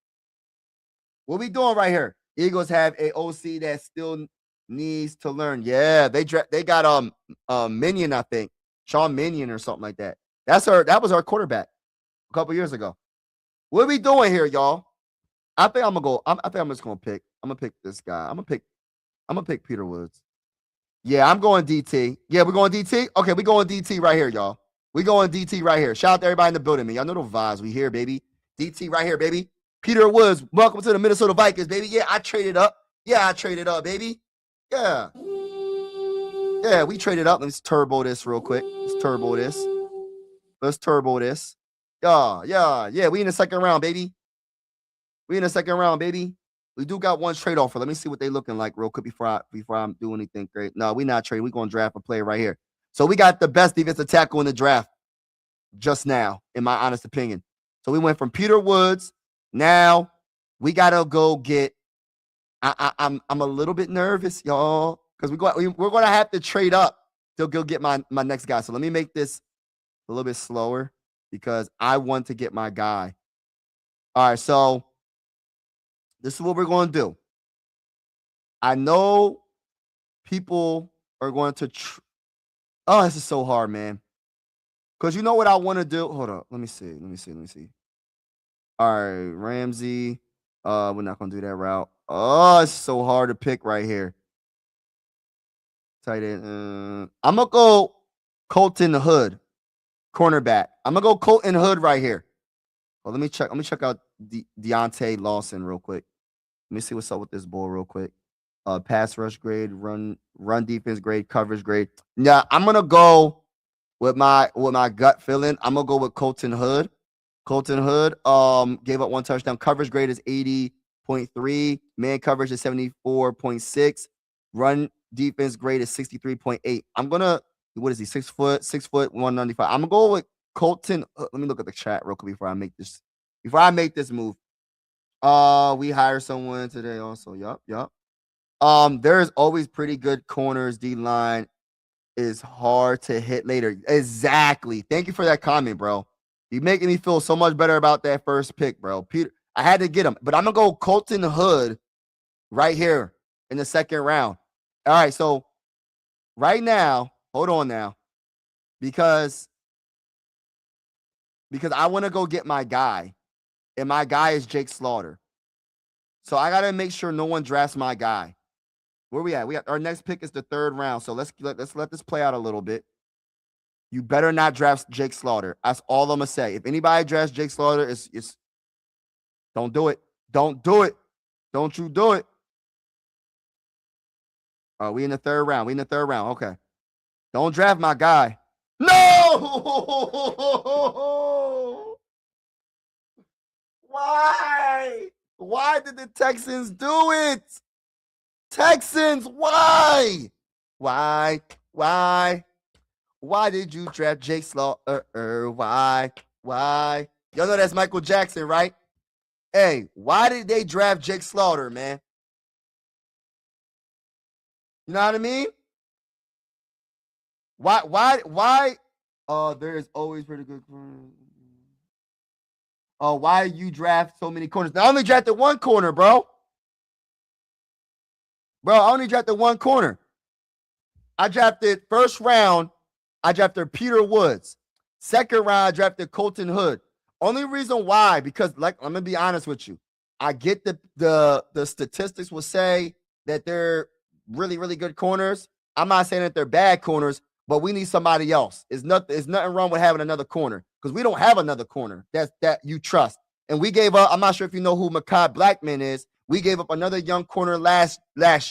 What we doing right here? Eagles have a OC that still needs to learn. Yeah, they got Minion, I think. Sean Minion or something like that. That was our quarterback a couple years ago. What are we doing here, y'all? I think I'm gonna go. I think I'm just gonna pick. I'm gonna pick this guy. I'm gonna pick Peter Woods. Yeah, I'm going DT. Yeah, we're going DT. Okay, we going DT right here, y'all. We going DT right here. Shout out to everybody in the building, man. Y'all know the vibes. We here, baby. DT right here, baby. Peter Woods, welcome to the Minnesota Vikings, baby. Yeah, I traded up. Yeah, I traded up, baby. Yeah. Yeah, we traded up. Let's turbo this real quick. Let's turbo this. Let's turbo this. Yeah. We in the second round, baby. We in the second round, baby. We do got one trade offer. Let me see what they looking like real quick before I do anything great. No, we not trading. We gonna draft a player right here. So we got the best defensive tackle in the draft just now, in my honest opinion. So we went from Peter Woods. Now we gotta go get. I'm a little bit nervous, y'all, because we're gonna have to trade up to go get my next guy. So let me make this a little bit slower because I want to get my guy. All right, so this is what we're going to do. I know people are going to oh, this is so hard, man. Because you know what I want to do? Hold up. Let me see. All right, Ramsey. We're not going to do that route. Oh, it's so hard to pick right here. Tight end. I'm going to go Colton Hood, cornerback. I'm going to go Colton Hood right here. Well, let me check out Deontay Lawson real quick. Let me see what's up with this ball real quick. Pass rush grade, run defense grade, coverage grade. Yeah, I'm gonna go with my gut feeling. I'm gonna go with Colton Hood. Colton Hood gave up one touchdown. Coverage grade is 80.3. Man coverage is 74.6. Run defense grade is 63.8. I'm gonna, what is he? 6 foot, 195. I'm gonna go with Colton. Let me look at the chat real quick before I make this move. We hire someone today also. Yup. There's always pretty good corners. D-line is hard to hit later. Exactly. Thank you for that comment, bro. You're making me feel so much better about that first pick, bro. Peter, I had to get him, but I'm gonna go Colton Hood right here in the second round. All right, so right now, hold on now, because I want to go get my guy, and my guy is Jake Slaughter. So I gotta make sure no one drafts my guy. Where we at? Our next pick is the third round. So let's let this play out a little bit. You better not draft Jake Slaughter. That's all I'm gonna say. If anybody drafts Jake Slaughter, it's don't do it. Don't do it. Don't you do it. We in the third round. Okay. Don't draft my guy. No! Why? Why did the Texans do it? Texans, why? Why did you draft Jake Slaughter? Why? Y'all know that's Michael Jackson, right? Hey, why did they draft Jake Slaughter, man? You know what I mean? Why? There's always pretty good corners. Why you draft so many corners? I only drafted one corner, bro. I only drafted one corner. I drafted first round, I drafted Peter Woods. Second round, I drafted Colton Hood. Only reason why, because I'm gonna be honest with you. I get the statistics will say that they're really, really good corners. I'm not saying that they're bad corners, but we need somebody else. It's nothing wrong with having another corner because we don't have another corner that you trust. And we gave up. I'm not sure if you know who Mekhi Blackman is. We gave up another young corner last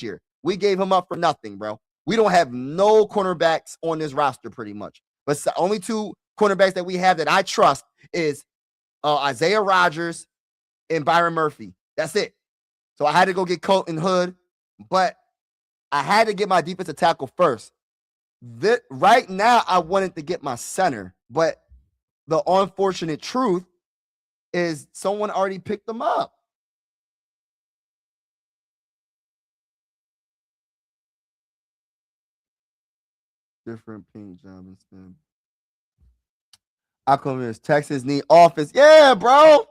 year. We gave him up for nothing, bro. We don't have no cornerbacks on this roster pretty much. But the only two cornerbacks that we have that I trust is Isaiah Rodgers and Byron Murphy. That's it. So I had to go get Colton Hood, but I had to get my defensive tackle first. Right now, I wanted to get my center, but the unfortunate truth is someone already picked them up. Different pink job instead. I come in. Texas need offense. Yeah, bro.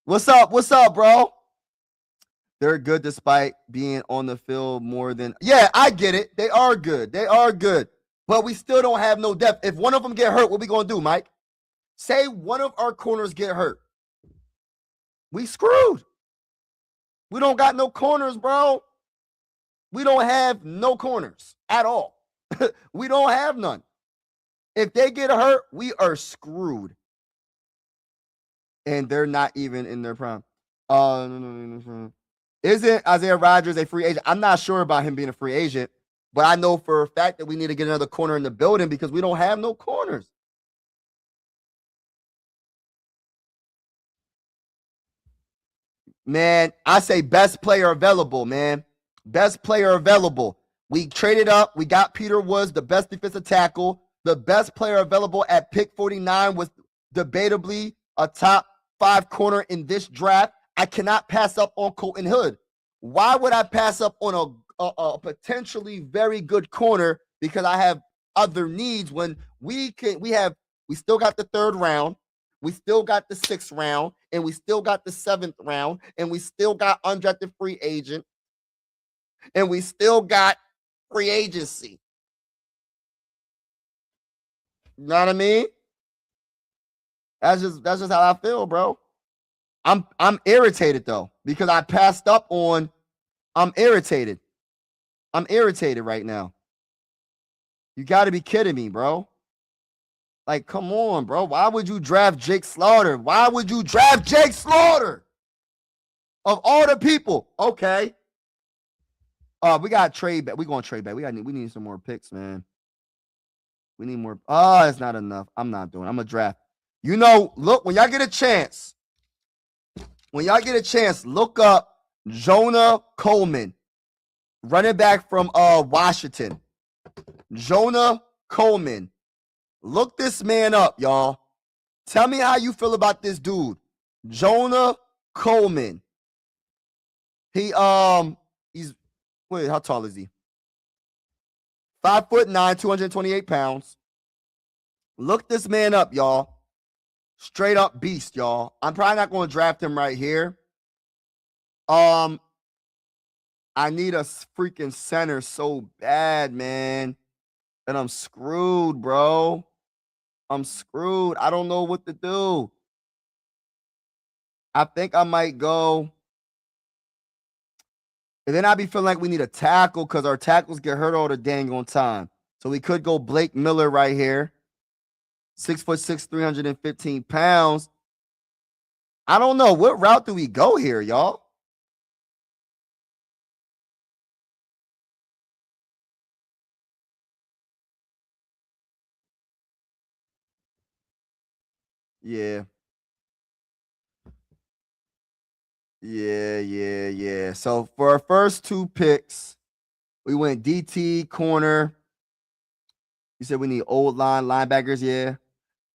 What's up, bro? They're good despite being on the field more than. Yeah, I get it. They are good. But we still don't have no depth. If one of them get hurt, what we going to do, Mike? Say one of our corners get hurt. We screwed. We don't got no corners, bro. We don't have no corners at all. We don't have none. If they get hurt, we are screwed. And they're not even in their prime. Isn't Isaiah Rodgers a free agent? I'm not sure about him being a free agent, but I know for a fact that we need to get another corner in the building because we don't have no corners. Man, I say best player available, man. Best player available. We traded up. We got Peter Woods, the best defensive tackle. The best player available at pick 49 was debatably a top 5 corner in this draft. I cannot pass up on Colton Hood. Why would I pass up on a potentially very good corner because I have other needs when we still got the 3rd round, we still got the 6th round, and we still got the 7th round, and we still got undrafted free agent, and we still got free agency. You know what I mean? That's just how I feel, bro. I'm irritated though because I passed up on. I'm irritated. I'm irritated right now. You got to be kidding me, bro. Like, come on, bro. Why would you draft Jake Slaughter? Why would you draft Jake Slaughter? Of all the people, okay. We got trade back. We going to trade back. We need some more picks, man. We need more. Oh, it's not enough. I'm not doing it. I'm going to draft. You know, look, when y'all get a chance, look up Jonah Coleman, running back from Washington. Jonah Coleman. Look this man up, y'all. Tell me how you feel about this dude. Jonah Coleman. He's wait, how tall is he? 5'9", 228 pounds. Look this man up, y'all. Straight up beast, y'all. I'm probably not going to draft him right here. I need a freaking center so bad, man. And I'm screwed, bro. I'm screwed. I don't know what to do. I think I might go. And then I'd be feeling like we need a tackle because our tackles get hurt all the dang on time. So we could go Blake Miller right here. 6'6", 315 pounds. I don't know. What route do we go here, y'all? Yeah. Yeah. So for our first 2 picks, we went DT, corner. You said we need old line linebackers, yeah.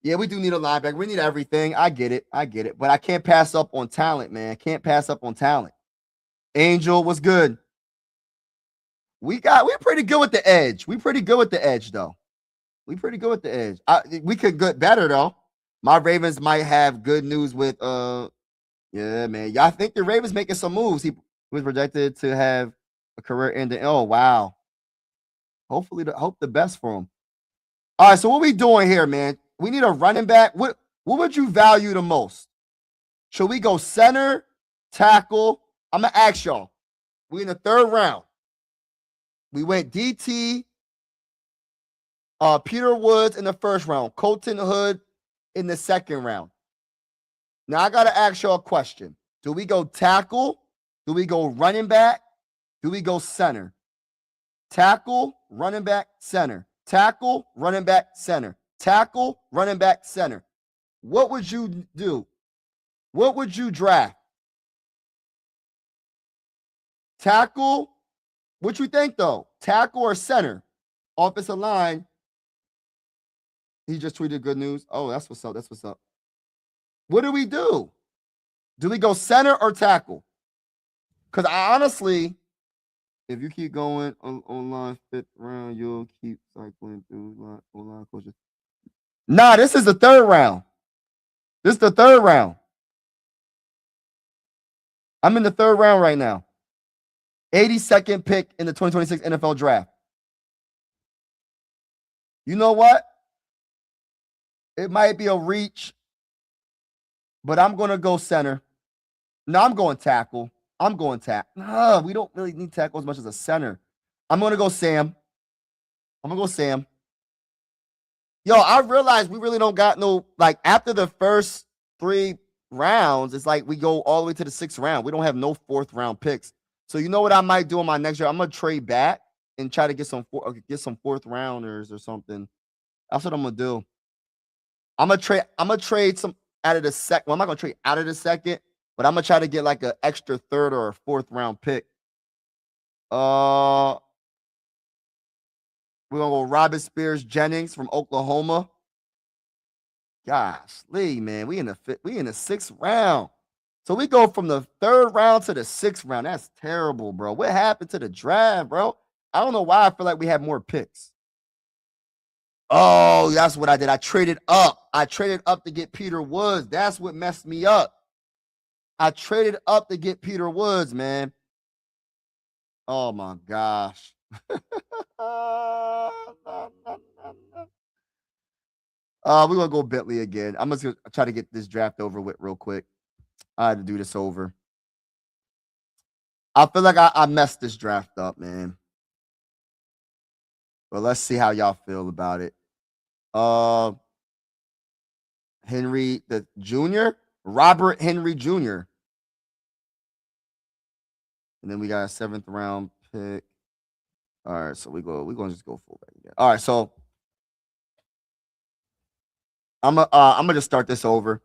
Yeah, we do need a linebacker. We need everything. I get it. But I can't pass up on talent, man. Can't pass up on talent. Angel was good. We're pretty good with the edge. We pretty good with the edge, though. We pretty good with the edge. We could get better, though. My Ravens might have good news with yeah, man. Y'all think the Ravens making some moves. He was projected to have a career ending. Oh, wow. Hopefully, hope the best for him. All right, so what we doing here, man? We need a running back. What would you value the most? Should we go center, tackle? I'm going to ask y'all. We in the 3rd round. We went DT, Peter Woods in the 1st round, Colton Hood in the 2nd round. Now, I got to ask y'all a question. Do we go tackle? Do we go running back? Do we go center? Tackle, running back, center. Tackle, running back, center. Tackle, running back, center. What would you do? What would you draft? Tackle? What you think, though? Tackle or center? Offensive line. He just tweeted good news. Oh, that's what's up. That's what's up. What do we do? Do we go center or tackle? Because I honestly, if you keep going on line 5th round, you'll keep cycling through line coaches. Nah, this is the 3rd round. This is the 3rd round. I'm in the 3rd round right now. 82nd pick in the 2026 NFL draft. You know what? It might be a reach, but I'm going to go center. No, I'm going tackle. I'm going tackle. Nah, we don't really need tackle as much as a center. I'm going to go Sam. Yo, I realized we really don't got no, like, after the first 3 rounds, it's like we go all the way to the 6th round. We don't have no 4th round picks. So you know what I might do in my next year? I'm going to trade back and try to get some 4th rounders or something. That's what I'm going to do. I'm going to trade some out of the second. Well, I'm not going to trade out of the second, but I'm going to try to get like an extra 3rd or a 4th round pick. We're going to go Robert Spears Jennings from Oklahoma. Gosh, Lee, man, we in the 6th round. So we go from the 3rd round to the 6th round. That's terrible, bro. What happened to the draft, bro? I don't know why I feel like we had more picks. Oh, that's what I did. I traded up. To get Peter Woods. That's what messed me up. I traded up to get Peter Woods, man. Oh, my gosh. We're going to go Bentley again. I'm just going to try to get this draft over with real quick. I had to do this over. I feel like I messed this draft up, man. But let's see how y'all feel about it. Henry the Jr., Robert Henry Jr. And then we got a 7th round pick. All right, so we're gonna just go fullback again. All right, so I'm gonna just start this over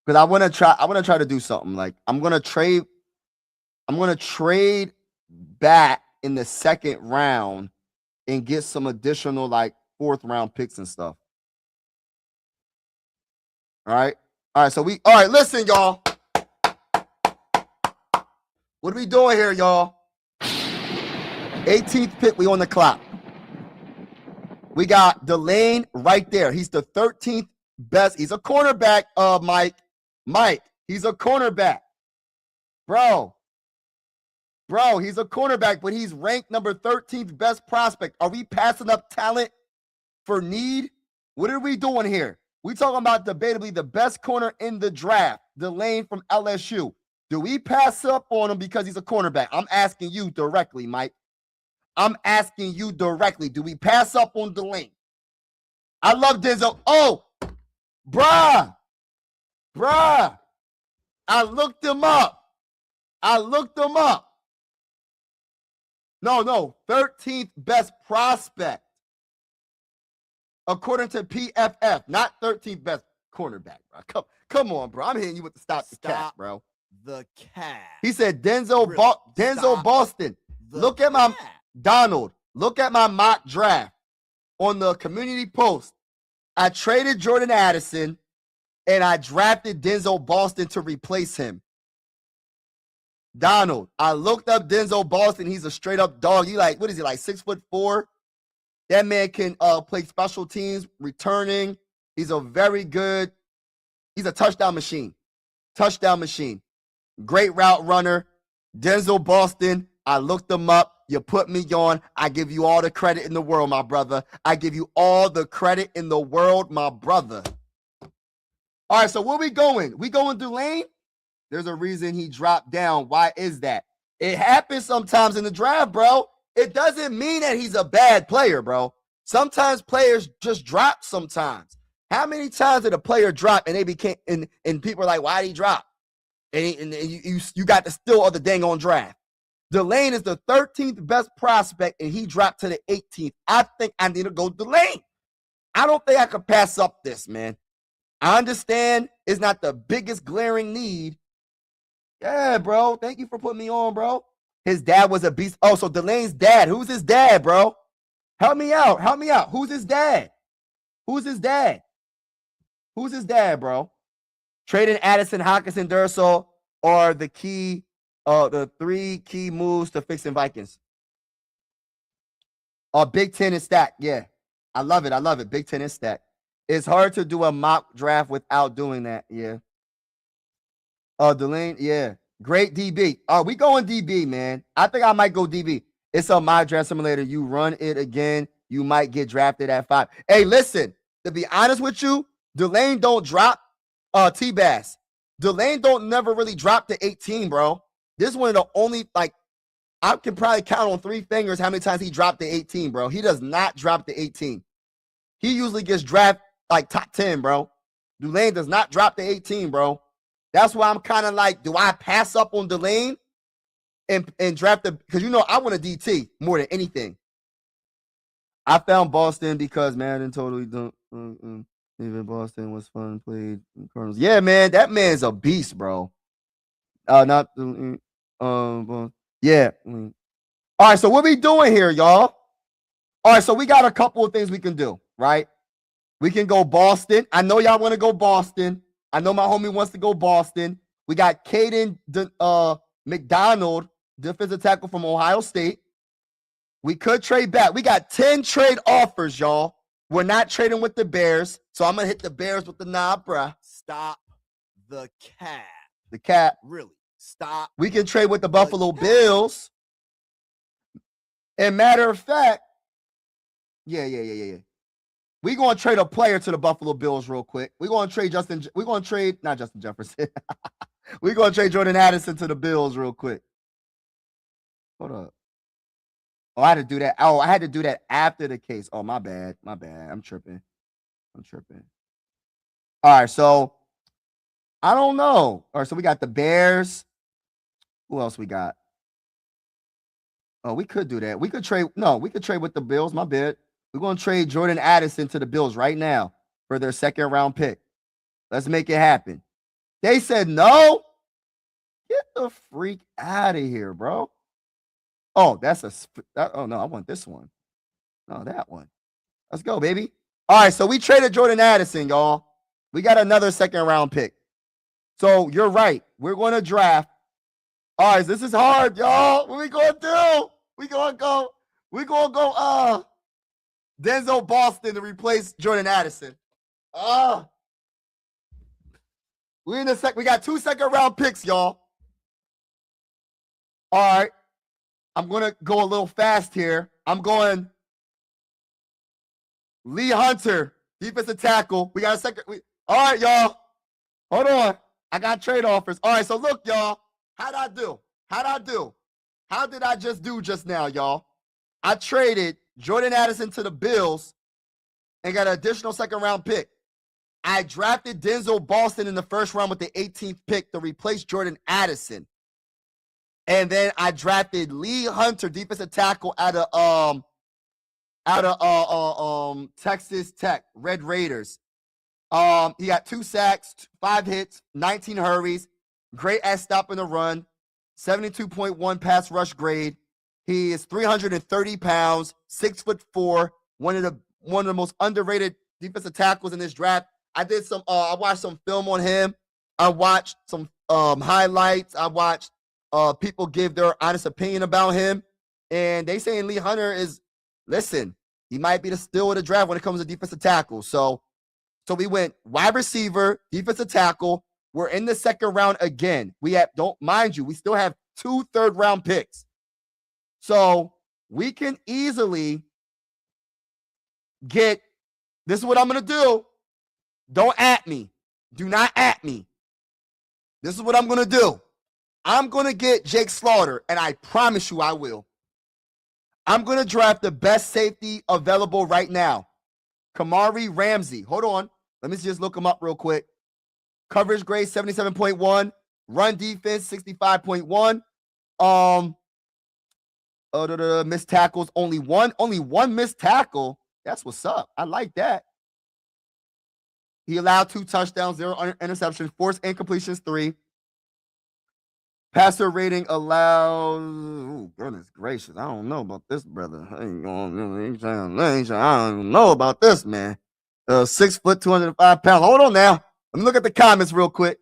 because I want to try to do something. Like I'm gonna trade back in the 2nd round and get some additional like 4th round picks and stuff. All right. So listen, y'all. What are we doing here, y'all? 18th pick, we on the clock. We got Delane right there. He's the 13th best. He's a cornerback, Mike, he's a cornerback. Bro, he's a cornerback, but he's ranked number 13th best prospect. Are we passing up talent for need? What are we doing here? We talking about debatably the best corner in the draft, Delane from LSU. Do we pass up on him because he's a cornerback? I'm asking you directly, Mike. I'm asking you directly. Do we pass up on Delane? I love Denzel. Oh, bruh. I looked him up. No. 13th best prospect. According to PFF, not 13th best cornerback, bro. Come on, bro. I'm hitting you with the stop the cap, bro. The cat. He said Denzel Boston. Look at my Donald. Look at my mock draft on the community post. I traded Jordan Addison and I drafted Denzel Boston to replace him. Donald, I looked up Denzel Boston. He's a straight up dog. He like 6'4"? That man can play special teams, returning. He's a touchdown machine. Great route runner. Denzel Boston, I looked him up. You put me on. I give you all the credit in the world, my brother. All right, so where we going? We going Delane? There's a reason he dropped down. Why is that? It happens sometimes in the draft, bro. It doesn't mean that he's a bad player, bro. Sometimes players just drop sometimes. How many times did a player drop and they became and people are like, why did he drop? And you got the still of the dang on draft. Delane is the 13th best prospect and he dropped to the 18th. I think I need to go Delane. I don't think I could pass up this, man. I understand it's not the biggest glaring need. Yeah, bro. Thank you for putting me on, bro. His dad was a beast. Oh, so Delane's dad. Who's his dad, bro? Help me out. Who's his dad? Bro? Trading Addison, Hawkinson, Durso are the 3 key moves to fixing Vikings. Big 10 is stacked. Yeah. I love it. Big 10 is stacked. It's hard to do a mock draft without doing that. Yeah. Delane, yeah. Great DB. We going DB, man. I think I might go DB. It's on my draft simulator. You run it again, you might get drafted at 5. Hey, listen, to be honest with you, Delane don't drop T-Bass. Delane don't never really drop to 18, bro. This is one of the only, like, I can probably count on 3 fingers how many times he dropped to 18, bro. He does not drop to 18. He usually gets drafted like top 10, bro. Delane does not drop to 18, bro. That's why I'm kind of like, do I pass up on Delane and draft the, because you know I want a DT more than anything. I found Boston because Madden totally don't. Even Boston was fun, played Cardinals. Yeah, man, that man's a beast, bro. Not yeah. All right, so what we doing here, y'all? All right, so we got a couple of things we can do, right? We can go Boston. I know y'all want to go Boston. I know my homie wants to go Boston. We got Caden McDonald, defensive tackle from Ohio State. We could trade back. We got 10 trade offers, y'all. We're not trading with the Bears, so I'm going to hit the Bears with the knob, bruh. Stop the cap. The cap. Really. Stop. We can trade with the Buffalo Bills. And matter of fact, yeah. We're going to trade a player to the Buffalo Bills real quick. We're going to trade not Justin Jefferson. We're going to trade Jordan Addison to the Bills real quick. Hold up. Oh, I had to do that. Oh, I had to do that after the case. Oh, my bad. I'm tripping. All right, so I don't know. All right, so we got the Bears. Who else we got? Oh, we could do that. We could trade with the Bills. My bad. We're going to trade Jordan Addison to the Bills right now for their second round pick. Let's make it happen. They said no. Get the freak out of here, bro. Oh, oh no, I want this one. No, that one. Let's go, baby. All right, so we traded Jordan Addison, y'all. We got another second round pick. So you're right. We're going to draft. All right, this is hard, y'all. What we going to do? We're going to go Denzel Boston to replace Jordan Addison. We got 2 second round picks, y'all. All right. I'm going to go a little fast here. I'm going Lee Hunter, defensive tackle. We got a second. All right, y'all. Hold on. I got trade offers. All right, so look, y'all. How'd I do? How did I just do just now, y'all? I traded Jordan Addison to the Bills and got an additional second round pick. I drafted Denzel Boston in the first round with the 18th pick to replace Jordan Addison. And then I drafted Lee Hunter, defensive tackle out of Texas Tech, Red Raiders. He got 2 sacks, 5 hits, 19 hurries, great at stopping the run, 72.1 pass rush grade. He is 330 pounds, 6'4", one of the most underrated defensive tackles in this draft. I watched some film on him. I watched some highlights. I watched people give their honest opinion about him. And they saying Lee Hunter he might be the steal of the draft when it comes to defensive tackle. So we went wide receiver, defensive tackle. We're in the second round again. We still have 2 third-round picks. So we can easily get, this is what I'm going to do. Don't at me. Do not at me. This is what I'm going to do. I'm going to get Jake Slaughter, and I promise you I will. I'm going to draft the best safety available right now. Kamari Ramsey. Hold on. Let me just look him up real quick. Coverage grade 77.1. Run defense 65.1. Missed tackles only one missed tackle. That's what's up. I like that. He allowed 2 touchdowns, 0 interceptions, forced incompletions 3. Passer rating allowed. Oh, goodness gracious. I don't know about this, brother. I don't know about this, man. 6 foot, 205 pounds. Hold on now. Let me look at the comments real quick.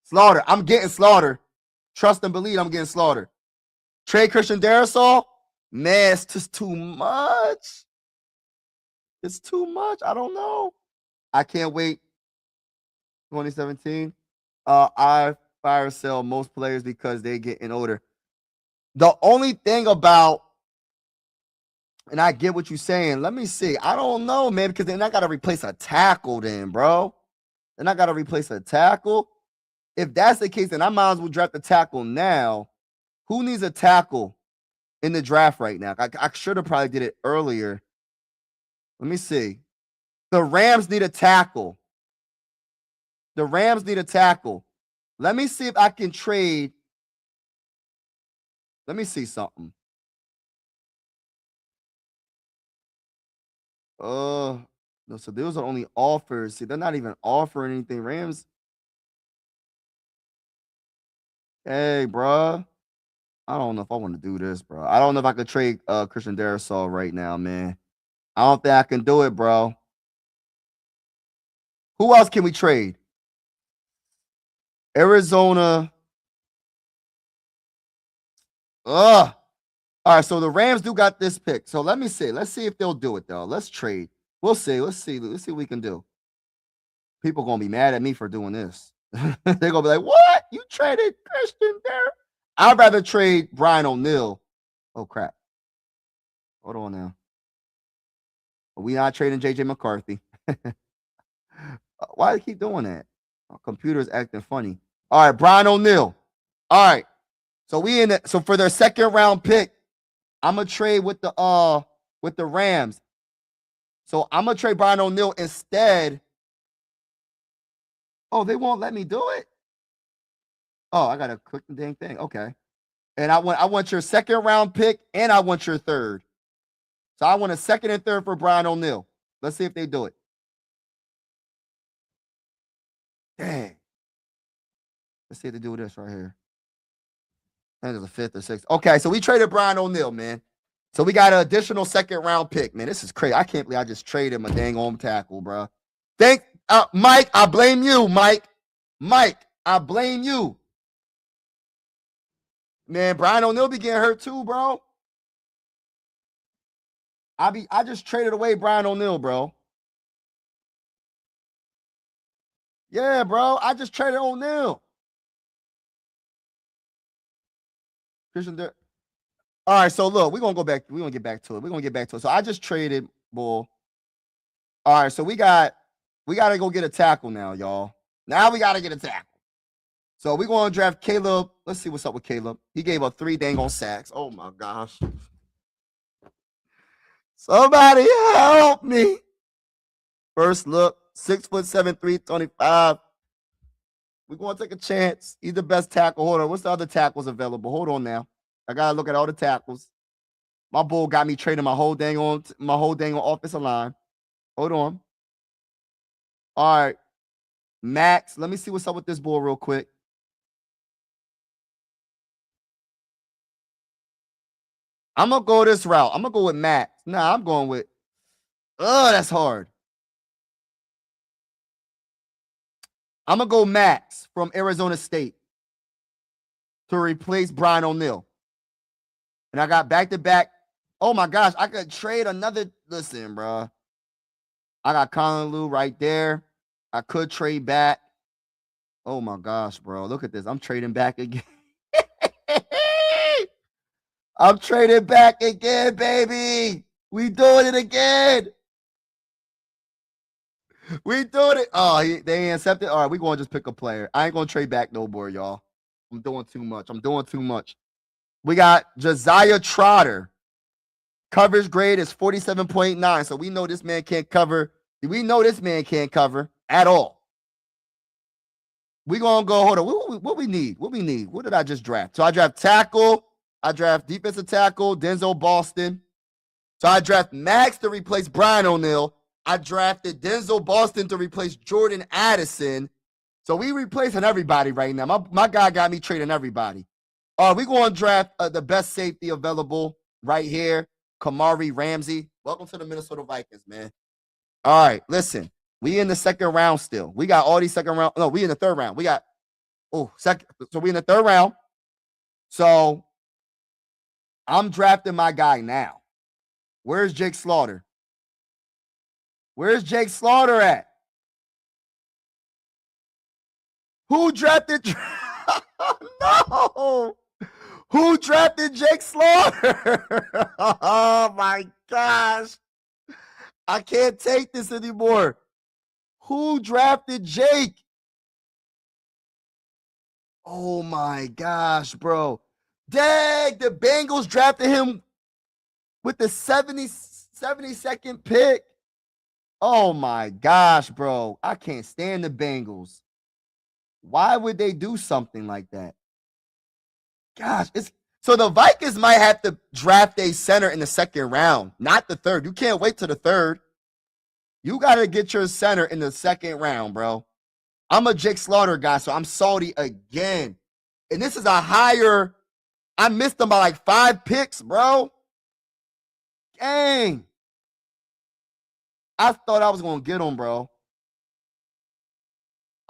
Slaughter. I'm getting Slaughter. Trust and believe I'm getting Slaughter. Trey Christian Darrisaw. Man, it's just too much. It's too much. I don't know. I can't wait. 2017. I fire sell most players because they're getting older. The only thing about, and I get what you're saying. Let me see. I don't know, man, because then I got to replace a tackle then, bro. Then I got to replace a tackle. if that's the case, then I might as well draft a tackle now. Who needs a tackle in the draft right now? I should have probably did it earlier. Let me see. The Rams need a tackle. The Rams need a tackle. Let me see if I can trade. Let me see something. No, so those are only offers. See, they're not even offering anything. Rams. Hey, bro. I don't know if I want to do this, bro. I don't know if I could trade Christian Darrisaw right now, man. I don't think I can do it, bro. Who else can we trade? Arizona. Ugh. All right, so the Rams do got this pick. So let me see. Let's see if they'll do it, though. Let's trade. We'll see. Let's see. Let's see what we can do. People going to be mad at me for doing this. They're going to be like, what? You traded Christian there? I'd rather trade Brian O'Neill. Oh, crap. Hold on now. We not trading J.J. McCarthy. Why do they keep doing that? Our computer's acting funny. All right, Brian O'Neill. All right. So we in it. So for their second round pick, I'm gonna trade with the Rams. So I'm gonna trade Brian O'Neill instead. Oh, they won't let me do it. Oh, I gotta click the dang thing. Okay. And I want your second round pick and I want your third. So I want a second and third for Brian O'Neill. Let's see if they do it. Dang. Let's see if they do this right here. And there's a fifth or sixth. Okay, so we traded Brian O'Neill, man. So we got an additional second round pick, man. This is crazy. I can't believe I just traded him a dang home tackle, bro. Mike, I blame you, Mike. Mike, I blame you. Man, Brian O'Neill be getting hurt too, bro. I just traded away Brian O'Neill, bro. Yeah, bro. I just traded O'Neill. Christian, all right, so look, we're gonna go back. We're gonna get back to it. We're gonna get back to it. So I just traded Bull. All right, so we gotta go get a tackle now, y'all. Now we gotta get a tackle. So we're gonna draft Caleb. Let's see what's up with Caleb. He gave up 3 dang on sacks. Oh my gosh. Somebody help me. First look, 6'7", 325. We're gonna take a chance. He's the best tackle. Hold on. What's the other tackles available? Hold on now. I gotta look at all the tackles. My bull got me trading my whole dang on offensive line. Hold on. All right. Max, let me see what's up with this bull real quick. I'm gonna go this route. I'm gonna go with Max. Nah, I'm going with. Oh, that's hard. I'm gonna go Max from Arizona State to replace Brian O'Neill. And I got back-to-back. Oh my gosh, I could trade another. Listen, bro. I got Colin Lou right there. I could trade back. Oh my gosh, bro. Look at this. I'm trading back again. I'm trading back again, baby. We doing it again. We doing it. Oh, they ain't accepted. All right, we going to just pick a player. I ain't going to trade back no more, y'all. I'm doing too much. We got Josiah Trotter. Coverage grade is 47.9. So we know this man can't cover. We know this man can't cover at all. We going to go, hold on. What we need? What did I just draft? So I draft tackle. I draft defensive tackle, Denzel Boston. So I draft Max to replace Brian O'Neill. I drafted Denzel Boston to replace Jordan Addison. So we replacing everybody right now. My guy got me trading everybody. We going to draft the best safety available right here, Kamari Ramsey. Welcome to the Minnesota Vikings, man. All right, listen. We in the second round still. We got all these second round. No, we in the third round. We got, second. So we in the third round. So I'm drafting my guy now. Where's Jake Slaughter? Where's Jake Slaughter at? Who drafted? No. Who drafted Jake Slaughter? Oh my gosh. I can't take this anymore. Who drafted Jake? Oh my gosh, bro. Dang, the Bengals drafted him with the 72nd pick. Oh my gosh, bro. I can't stand the Bengals. Why would they do something like that? Gosh, so the Vikings might have to draft a center in the second round, not the third. You can't wait till the third. You got to get your center in the second round, bro. I'm a Jake Slaughter guy, so I'm salty again. And this is a higher. I missed them by like 5 picks, bro. Dang. I thought I was going to get him, bro.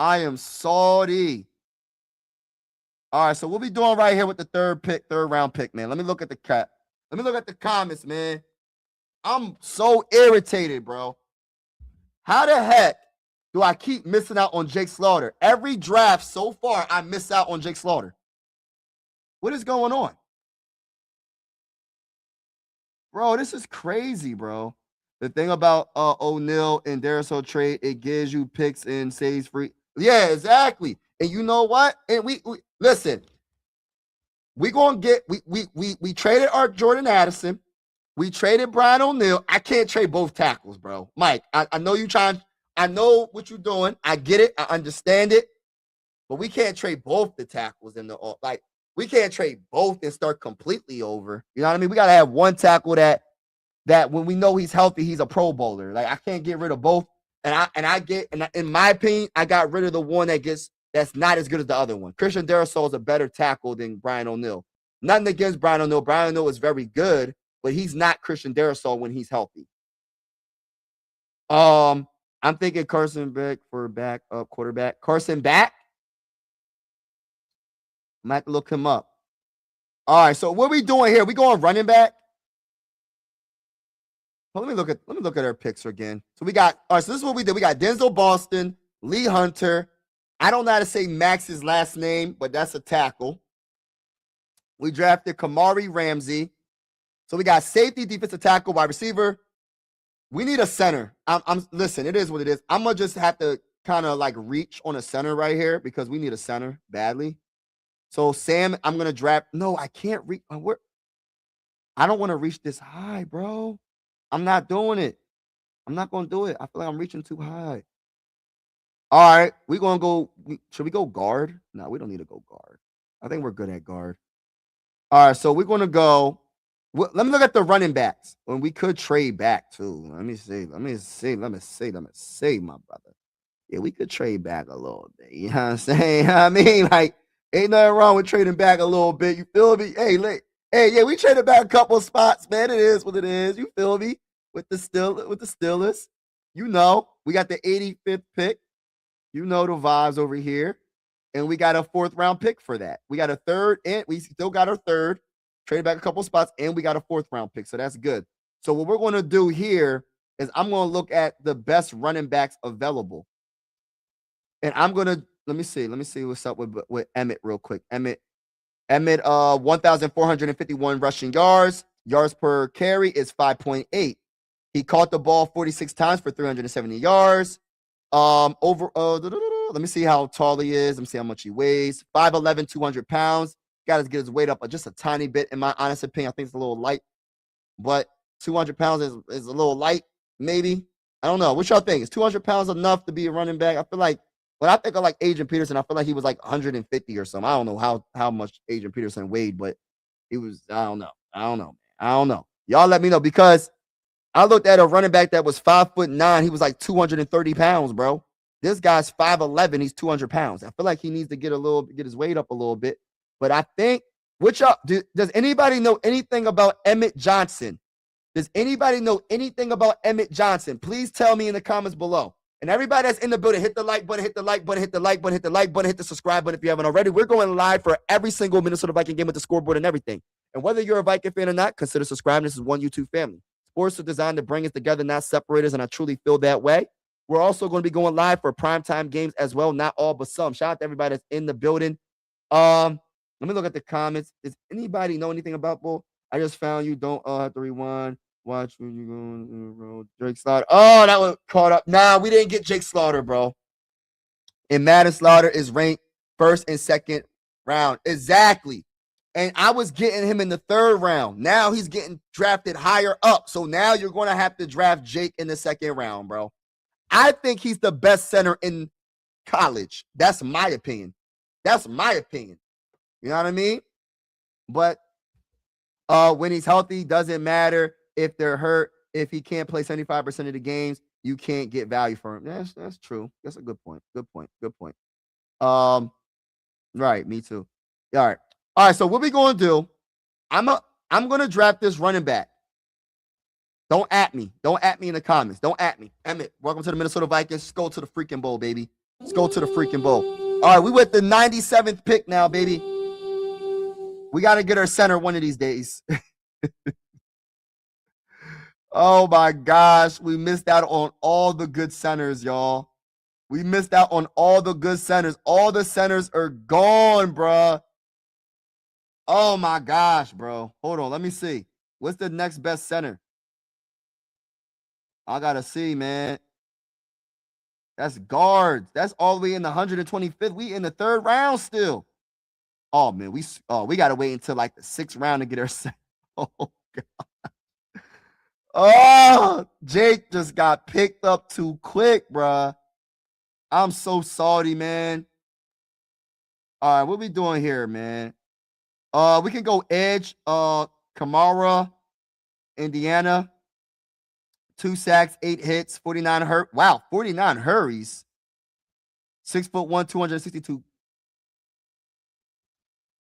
I am salty. All right, so what we doing right here with the third round pick, man? Let me look at the cat. Let me look at the comments, man. I'm so irritated, bro. How the heck do I keep missing out on Jake Slaughter? Every draft so far, I miss out on Jake Slaughter. What is going on? Bro, this is crazy, bro. The thing about O'Neal and Darisaw trade, it gives you picks and saves free. Yeah, exactly. And you know what? And we listen. We gonna get we traded our Jordan Addison. We traded Brian O'Neal. I can't trade both tackles, bro. Mike, I know you trying. I know what you're doing. I get it. I understand it. But we can't trade both the tackles in the like. We can't trade both and start completely over. You know what I mean? We gotta have one tackle that when we know he's healthy, he's a Pro Bowler. Like I can't get rid of both. And in my opinion, I got rid of the one that's not as good as the other one. Christian Darrisaw is a better tackle than Brian O'Neal. Nothing against Brian O'Neal. Brian O'Neal is very good, but he's not Christian Darrisaw when he's healthy. I'm thinking Carson Beck for backup quarterback. Carson Beck? Might look him up. All right, so what are we doing here? We going running back? Well, let me look at our picks again. So we got all right. So this is what we did. We got Denzel Boston, Lee Hunter. I don't know how to say Max's last name, but that's a tackle. We drafted Kamari Ramsey. So we got safety, defensive tackle, wide receiver. We need a center. Listen, it is what it is. I'm gonna just have to kind of like reach on a center right here because we need a center badly. So Sam, I'm gonna draft. No, I can't reach. I don't want to reach this high, bro. I'm not doing it. I'm not gonna do it. I feel like I'm reaching too high. All right, we're gonna go. Should we go guard? No, we don't need to go guard. I think we're good at guard. All right, so we're gonna go. Let me look at the running backs. When we could trade back too. Let me see, my brother. Yeah, we could trade back a little bit. You know what I'm saying? I mean, like, ain't nothing wrong with trading back a little bit. You feel me? Hey, yeah, we traded back a couple of spots, man. It is what it is. You feel me? With the Steelers. You know, we got the 85th pick. You know the vibes over here. And we got a 4th round pick for that. We got a 3rd, and we still got our 3rd. Traded back a couple of spots, and we got a 4th round pick. So that's good. So what we're going to do here is I'm going to look at the best running backs available. And I'm going to, let me see what's up with Emmett real quick. Emmett, 1,451 rushing yards. Yards per carry is 5.8. He caught the ball 46 times for 370 yards. Let me see how tall he is. Let me see how much he weighs. 5'11", 200 pounds. Got to get his weight up just a tiny bit. In my honest opinion, I think it's a little light. But 200 pounds is a little light, maybe. I don't know. What y'all think? Is 200 pounds enough to be a running back? I feel like, when I think of like Adrian Peterson, I feel like he was like 150 or something. I don't know how much Adrian Peterson weighed, but he was, I don't know. Y'all let me know, because I looked at a running back that was 5'9". He was like 230 pounds, bro. This guy's 5'11". He's 200 pounds. I feel like he needs to get his weight up a little bit. But I think, does anybody know anything about Emmett Johnson? Does anybody know anything about Emmett Johnson? Please tell me in the comments below. And everybody that's in the building, hit the like button, hit the like button, hit the like button, hit the like button, hit the subscribe button if you haven't already. We're going live for every single Minnesota Viking game with the scoreboard and everything. And whether you're a Viking fan or not, consider subscribing. This is one YouTube family. Sports are designed to bring us together, not separate us, and I truly feel that way. We're also going to be going live for primetime games as well. Not all, but some. Shout out to everybody that's in the building. Let me look at the comments. Does anybody know anything about Bull? I just found you. Don't have to rewind. Watch when you go on the road. Jake Slaughter. Oh, that one caught up. Nah, we didn't get Jake Slaughter, bro. And Madden Slaughter is ranked 1st and 2nd round. Exactly. And I was getting him in the 3rd round. Now he's getting drafted higher up. So now you're going to have to draft Jake in the 2nd round, bro. I think he's the best center in college. That's my opinion. That's my opinion. You know what I mean? But when he's healthy, doesn't matter if they're hurt. If he can't play 75% of the games, you can't get value for him. That's true. That's a good point. Good point. Good point. Right. Me too. All right. All right. So what we gonna do? I'm gonna draft this running back. Don't at me. Don't at me in the comments. Don't at me. Emmett, welcome to the Minnesota Vikings. Let's go to the freaking bowl, baby. Let's go to the freaking bowl. All right, we with the 97th pick now, baby. We got to get our center one of these days. Oh, my gosh. We missed out on all the good centers, y'all. We missed out on all the good centers. All the centers are gone, bruh. Oh, my gosh, bro. Hold on. Let me see. What's the next best center? I got to see, man. That's guards. That's all the way in the 125th. We in the 3rd round still. Oh, man. We got to wait until like the 6th round to get our center. Oh, God. Oh, Jake just got picked up too quick, bruh. I'm so salty, man. All right, what we doing here, man? We can go edge. Kamara, Indiana. 2 sacks, 8 hits, 49 hurt. Wow, 49 hurries. 6'1", 262.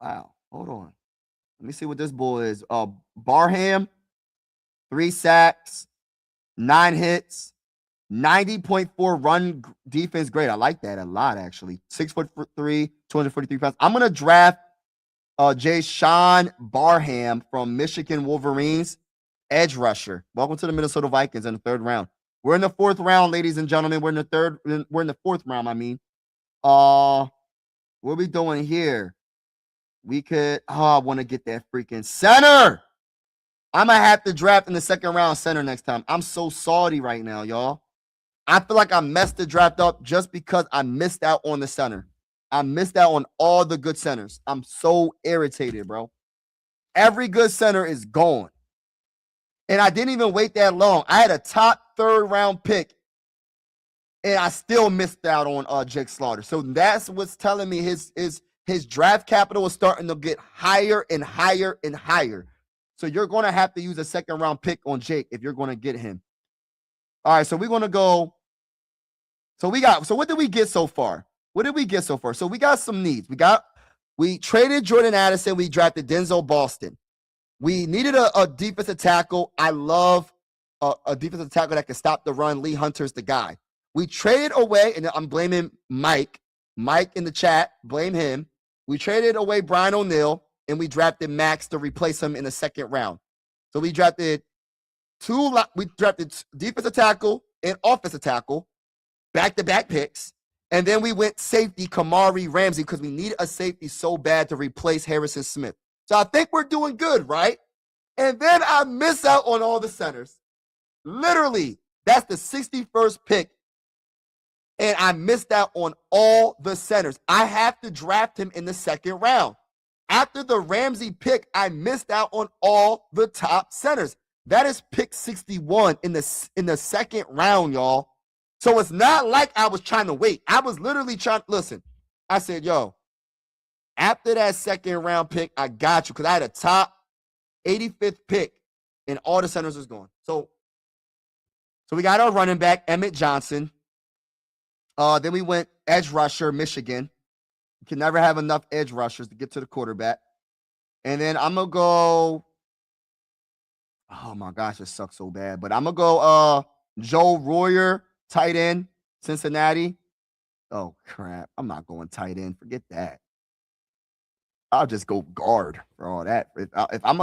Wow, hold on. Let me see what this bull is. Barham, 3 sacks, 9 hits, 90.4 run defense grade. I like that a lot, actually. 6'3", 243 pounds. I'm gonna draft Jay Sean Barham from Michigan Wolverines. Edge rusher. Welcome to the Minnesota Vikings in the 3rd round. We're in the 4th round, ladies and gentlemen. We're in the 4th round, I mean. What are we doing here? We could, I want to get that freaking center. I'm going to have to draft in the 2nd round center next time. I'm so salty right now, y'all. I feel like I messed the draft up just because I missed out on the center. I missed out on all the good centers. I'm so irritated, bro. Every good center is gone. And I didn't even wait that long. I had a top 3rd round pick, and I still missed out on Jake Slaughter. So that's what's telling me his draft capital is starting to get higher and higher and higher. So you're going to have to use a 2nd round pick on Jake if you're going to get him. All right, so we're going to go. So what did we get so far? What did we get so far? So we got some needs. We traded Jordan Addison. We drafted Denzel Boston. We needed a defensive tackle. I love a defensive tackle that can stop the run. Lee Hunter's the guy. We traded away, and I'm blaming Mike. Mike in the chat, blame him. We traded away Brian O'Neill, and we drafted Max to replace him in the 2nd round. So we drafted defensive tackle and offensive tackle, back-to-back picks. And then we went safety, Kamari Ramsey, because we needed a safety so bad to replace Harrison Smith. So I think we're doing good, right? And then I miss out on all the centers. Literally, that's the 61st pick. And I missed out on all the centers. I have to draft him in the 2nd round. After the Ramsey pick, I missed out on all the top centers. That is pick 61 in the 2nd round, y'all. So it's not like I was trying to wait. I was literally trying. Listen, I said, yo, after that 2nd round pick, I got you, because I had a top 85th pick, and all the centers was gone. So we got our running back, Emmett Johnson. Then we went edge rusher, Michigan. You can never have enough edge rushers to get to the quarterback. And then I'm going to go, oh my gosh, it sucks so bad. But I'm going to go Joe Royer, tight end, Cincinnati. Oh, crap. I'm not going tight end. Forget that. I'll just go guard for all that. If I'm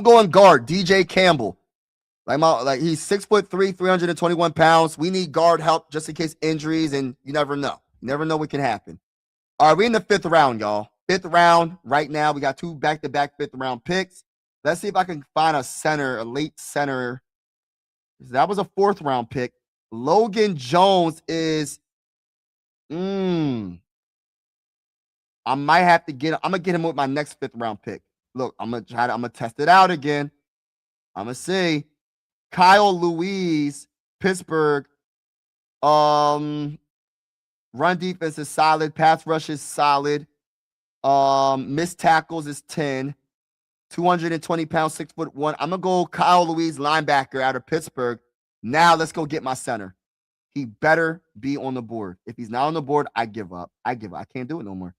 going guard, DJ Campbell. He's 6'3", 321 pounds. We need guard help just in case injuries, and you never know. You never know what can happen. All right, we're in the 5th round, y'all. 5th round right now. We got 2 back-to-back 5th round picks. Let's see if I can find a late center. That was a 4th round pick. Logan Jones is I might have to get. I'm gonna get him with my next 5th round pick. Look, I'm gonna test it out again. I'm gonna see Kyle Louise, Pittsburgh. Run defense is solid. Pass rush is solid. Missed tackles is 10. 220 pounds, 6'1". I'm gonna go Kyle Louise, linebacker out of Pittsburgh. Now let's go get my center. He better be on the board. If he's not on the board, I give up. I can't do it no more.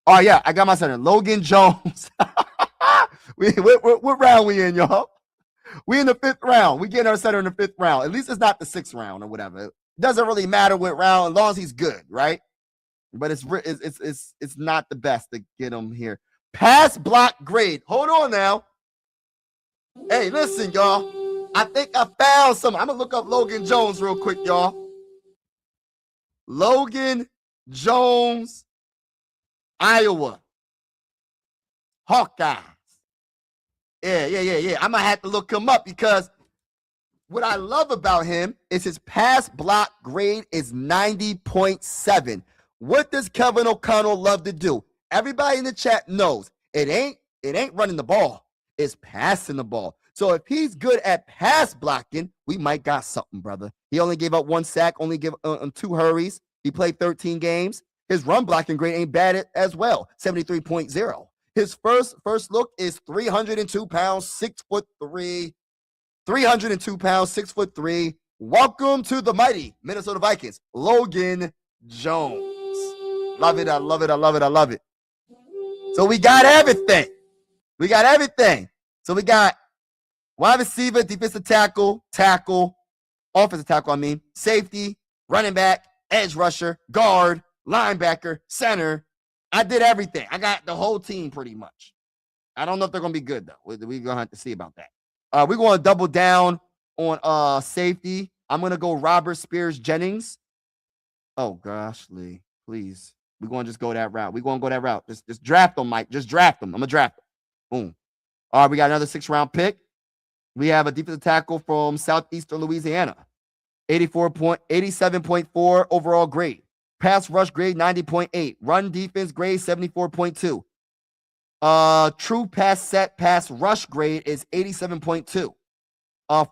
Oh yeah, I got my center, Logan Jones. What round we in, y'all? We in the 5th round. We getting our center in the 5th round. At least it's not the 6th round or whatever. It doesn't really matter what round, as long as he's good, right? But it's not the best to get him here. Pass block grade. Hold on now. Hey, listen, y'all. I think I found something. I'm gonna look up Logan Jones real quick, y'all. Logan Jones, Iowa Hawkeyes. Yeah. I'm gonna have to look him up because what I love about him is his pass block grade is 90.7. What does Kevin O'Connell love to do? Everybody in the chat knows it ain't running the ball. It's passing the ball. So if he's good at pass blocking, we might got something, brother. He only gave up 1 sack, only gave 2 hurries. He played 13 games. His run blocking grade ain't bad as well, 73.0. His first look is 302 pounds, 6'3". 302 pounds, 6'3". Welcome to the mighty Minnesota Vikings, Logan Jones. Love it. I love it. So we got everything. So we got wide receiver, defensive tackle, offensive tackle, safety, running back, edge rusher, guard, linebacker, center. I did everything. I got the whole team pretty much. I don't know if they're going to be good, though. We're going to have to see about that. We're going to double down on safety. I'm going to go Robert Spears Jennings. Oh, gosh, Lee, please. We're going to just go that route. Just draft them, Mike. Just draft them. I'm going to draft them. Boom. All right, we got another 6th-round pick. We have a defensive tackle from Southeastern Louisiana. 87.4 overall grade. Pass rush grade 90.8. Run defense grade 74.2. True pass rush grade is 87.2.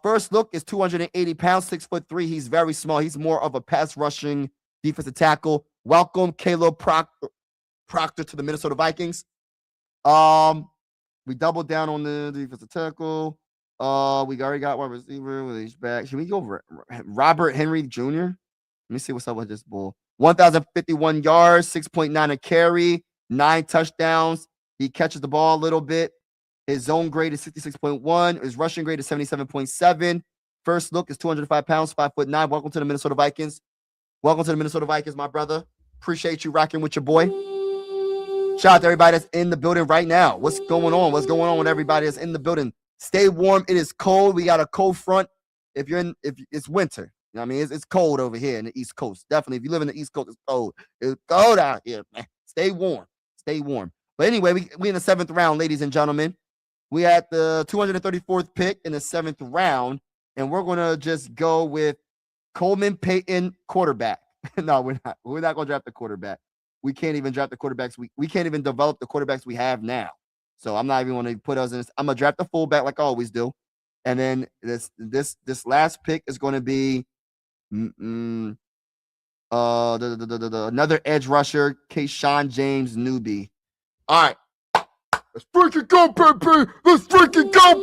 First look is 280 pounds, 6'3". He's very small. He's more of a pass rushing defensive tackle. Welcome, Caleb Proctor to the Minnesota Vikings. We doubled down on the defensive tackle. We already got wide receiver with his back. Should we go over Robert Henry Jr.? Let me see what's up with this bull. 1,051 yards, 6.9 a carry, 9 touchdowns. He catches the ball a little bit. His zone grade is 66.1. His rushing grade is 77.7. First look is 205 pounds, 5'9". Welcome to the Minnesota Vikings. My brother. Appreciate you rocking with your boy. Shout out to everybody that's in the building right now. What's going on with everybody that's in the building? Stay warm. It is cold. We got a cold front. If it's winter, you know what I mean? It's cold over here in the East Coast. Definitely, if you live in the East Coast, it's cold. It's cold out here, man. Stay warm. But anyway, we in the 7th round, ladies and gentlemen. We at the 234th pick in the 7th round, and we're gonna just go with Coleman Payton, quarterback. No, we're not. We're not gonna draft the quarterback. We can't even draft the quarterbacks. We can't even develop the quarterbacks we have now. So I'm not even going to put us in this. I'm gonna draft the fullback like I always do, and then this last pick is going to be another edge rusher, Kayshawn James Newby. All right, let's freaking go, baby! Let's freaking go,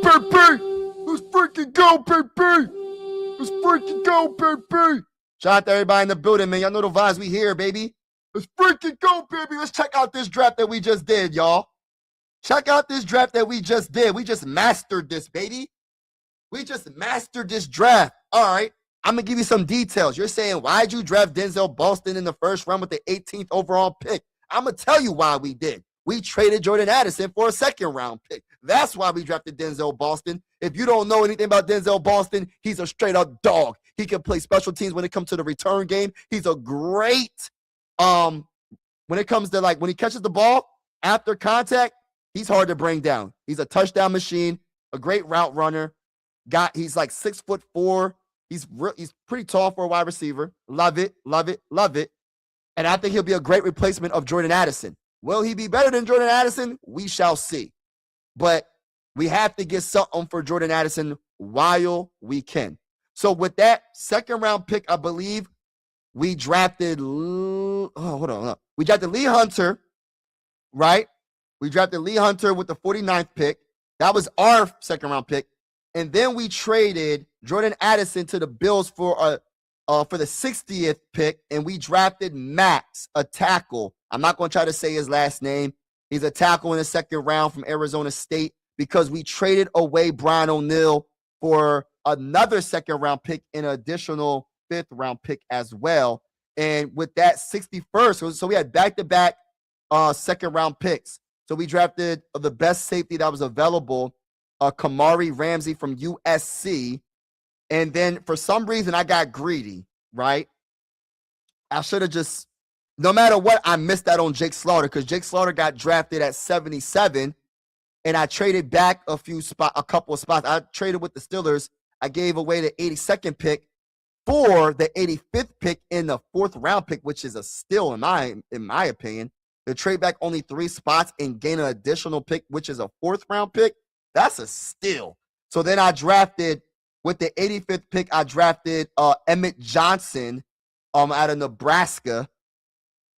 baby! Shout out to everybody in the building, man. Y'all know the vibes we here, baby. Let's freaking go, baby. Let's check out this draft that we just did, y'all. We just mastered this, baby. We just mastered this draft. All right. I'm going to give you some details. You're saying, why'd you draft Denzel Boston in the 1st round with the 18th overall pick? I'm going to tell you why we did. We traded Jordan Addison for a 2nd round pick. That's why we drafted Denzel Boston. If you don't know anything about Denzel Boston, he's a straight up dog. He can play special teams when it comes to the return game. He's a great, when it comes to when he catches the ball after contact, he's hard to bring down. He's a touchdown machine, a great route runner. He's like 6'4". He's pretty tall for a wide receiver. Love it. And I think he'll be a great replacement of Jordan Addison. Will he be better than Jordan Addison? We shall see. But we have to get something for Jordan Addison while we can. So with that second round pick, I believe we drafted, hold on. We drafted Lee Hunter, right? We drafted Lee Hunter with the 49th pick. That was our second round pick. And then we traded Jordan Addison to the Bills for the 60th pick, and we drafted Max, a tackle. I'm not going to try to say his last name. He's a tackle in the second round from Arizona State, because we traded away Brian O'Neill for another second round pick and an additional 5th round pick as well. And with that 61st, so we had back-to-back second round picks. So we drafted the best safety that was available, Kamari Ramsey from USC. And then for some reason, I got greedy, right? I should have just, no matter what, I missed out on Jake Slaughter, because Jake Slaughter got drafted at 77, and I traded back a couple of spots. I traded with the Steelers. I gave away the 82nd pick for the 85th pick in the 4th round pick, which is a steal in my opinion. To trade back only 3 spots and gain an additional pick, which is a 4th round pick, that's a steal. So then I drafted, with the 85th pick, I drafted Emmett Johnson out of Nebraska.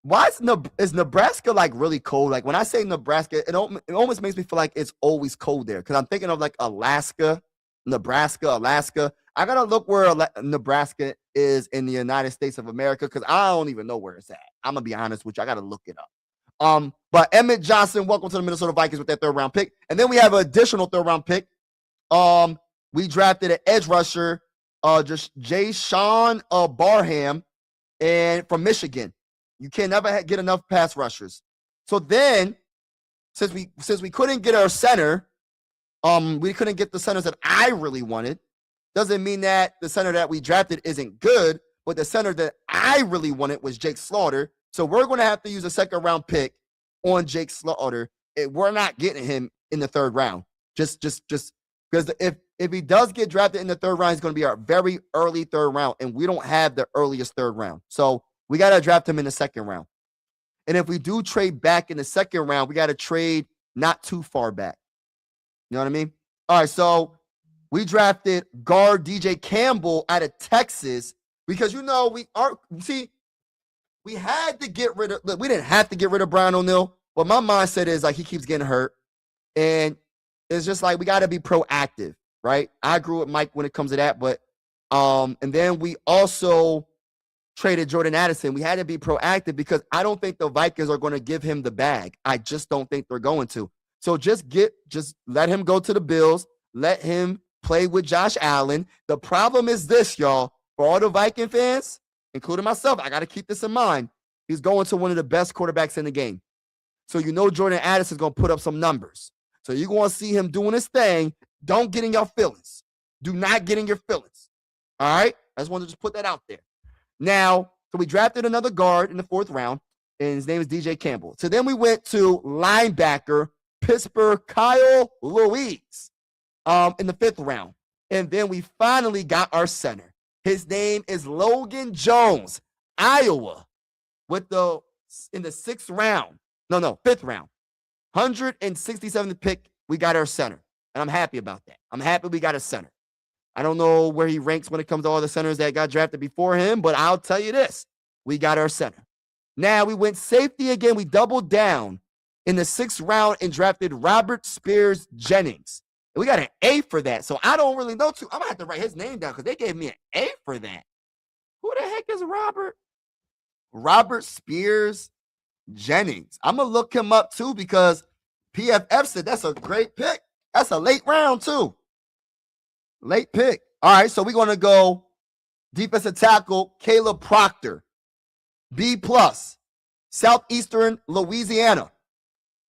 Why is Nebraska like really cold? Like when I say Nebraska, it almost makes me feel like it's always cold there, because I'm thinking of like Alaska, Nebraska, Alaska. I gotta look where Nebraska is in the United States of America, because I don't even know where it's at. I'm gonna be honest with you. I gotta look it up. But Emmett Johnson, welcome to the Minnesota Vikings with that 3rd round pick. And then we have an additional 3rd round pick. We drafted an edge rusher, just Jay Sean Barham, and from Michigan. You can never get enough pass rushers. So then, since we couldn't get our center, we couldn't get the centers that I really wanted. Doesn't mean that the center that we drafted isn't good, but the center that I really wanted was Jake Slaughter. So we're going to have to use a 2nd round pick on Jake Slaughter. We're not getting him in the 3rd round. Just because if he does get drafted in the 3rd round, he's going to be our very early 3rd round, and we don't have the earliest 3rd round. So we got to draft him in the 2nd round. And if we do trade back in the 2nd round, we got to trade not too far back. You know what I mean? All right, so we drafted guard DJ Campbell out of Texas, because, we had to get rid of, look, we didn't have to get rid of Brian O'Neill, but my mindset is like he keeps getting hurt. And it's just like we got to be proactive, right? I agree with Mike when it comes to that, but and then we also traded Jordan Addison. We had to be proactive because I don't think the Vikings are going to give him the bag. I just don't think they're going to. So just let him go to the Bills. Let him play with Josh Allen. The problem is this, y'all, for all the Viking fans, including myself, I got to keep this in mind. He's going to one of the best quarterbacks in the game. So Jordan Addison is going to put up some numbers. So you're going to see him doing his thing. Don't get in your feelings. Do not get in your feelings. All right? I just wanted to just put that out there. Now, so we drafted another guard in the 4th round, and his name is DJ Campbell. So then we went to linebacker, Pittsburgh Kyle Louise, in the 5th round. And then we finally got our center. His name is Logan Jones, Iowa, in the 6th round. No, 5th round. 167th pick, we got our center. And I'm happy about that. I'm happy we got a center. I don't know where he ranks when it comes to all the centers that got drafted before him, but I'll tell you this. We got our center. Now we went safety again. We doubled down in the 6th round and drafted Robert Spears Jennings. And we got an A for that. So I don't really know I'm going to have to write his name down because they gave me an A for that. Who the heck is Robert? Robert Spears Jennings. I'm going to look him up too because PFF said that's a great pick. That's a late round too. Late pick. All right, so we're going to go defensive tackle Caleb Proctor, B+, Southeastern Louisiana.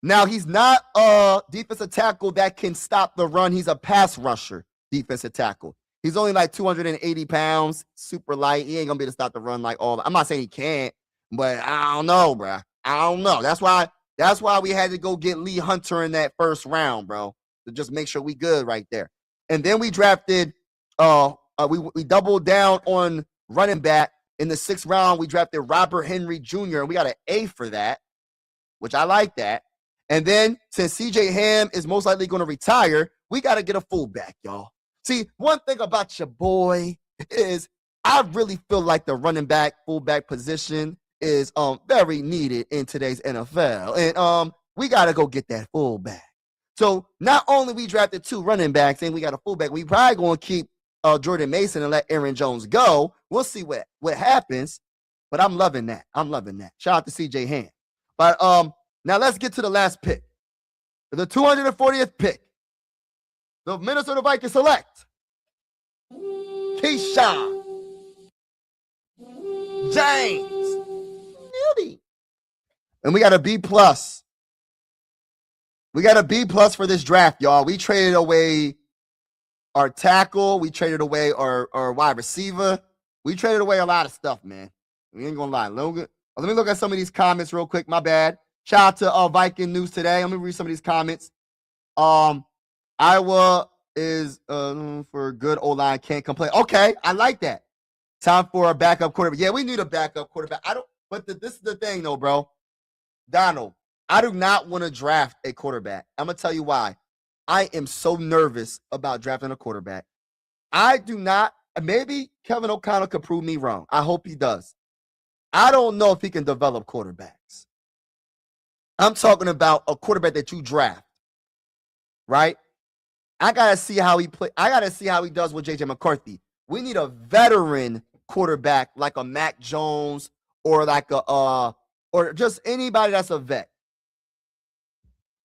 Now, he's not a defensive tackle that can stop the run. He's a pass rusher defensive tackle. He's only like 280 pounds, super light. He ain't going to be able to stop the run like all. I'm not saying he can't, but I don't know, bro. I don't know. That's why we had to go get Lee Hunter in that 1st round, bro, to just make sure we good right there. And then we drafted, we doubled down on running back In the 6th round, we drafted Robert Henry Jr., and we got an A for that, which I like that. And then, since CJ Ham is most likely going to retire, we got to get a fullback, y'all. See, one thing about your boy is I really feel like the running back, fullback position is very needed in today's NFL. And we got to go get that fullback. So not only we drafted 2 running backs and we got a fullback, we probably going to keep Jordan Mason and let Aaron Jones go. We'll see what happens. But I'm loving that. Shout out to CJ Ham. But now let's get to the last pick. The 240th pick. The Minnesota Vikings select Keyshawn James. Beauty. And we got a B+. We got a B+ for this draft, y'all. We traded away our tackle. We traded away our wide receiver. We traded away a lot of stuff, man. We ain't gonna lie. Let me look at some of these comments real quick. My bad. Shout out to Viking News today. Let me read some of these comments. Iowa is for good O-line, can't complain. Okay, I like that. Time for a backup quarterback. Yeah, we need a backup quarterback. This is the thing, though, bro. Donald, I do not want to draft a quarterback. I'm going to tell you why. I am so nervous about drafting a quarterback. I do not. Maybe Kevin O'Connell could prove me wrong. I hope he does. I don't know if he can develop quarterbacks. I'm talking about a quarterback that you draft, right? I got to see how he play. I got to see how he does with J.J. McCarthy. We need a veteran quarterback like a Mac Jones or like or just anybody that's a vet.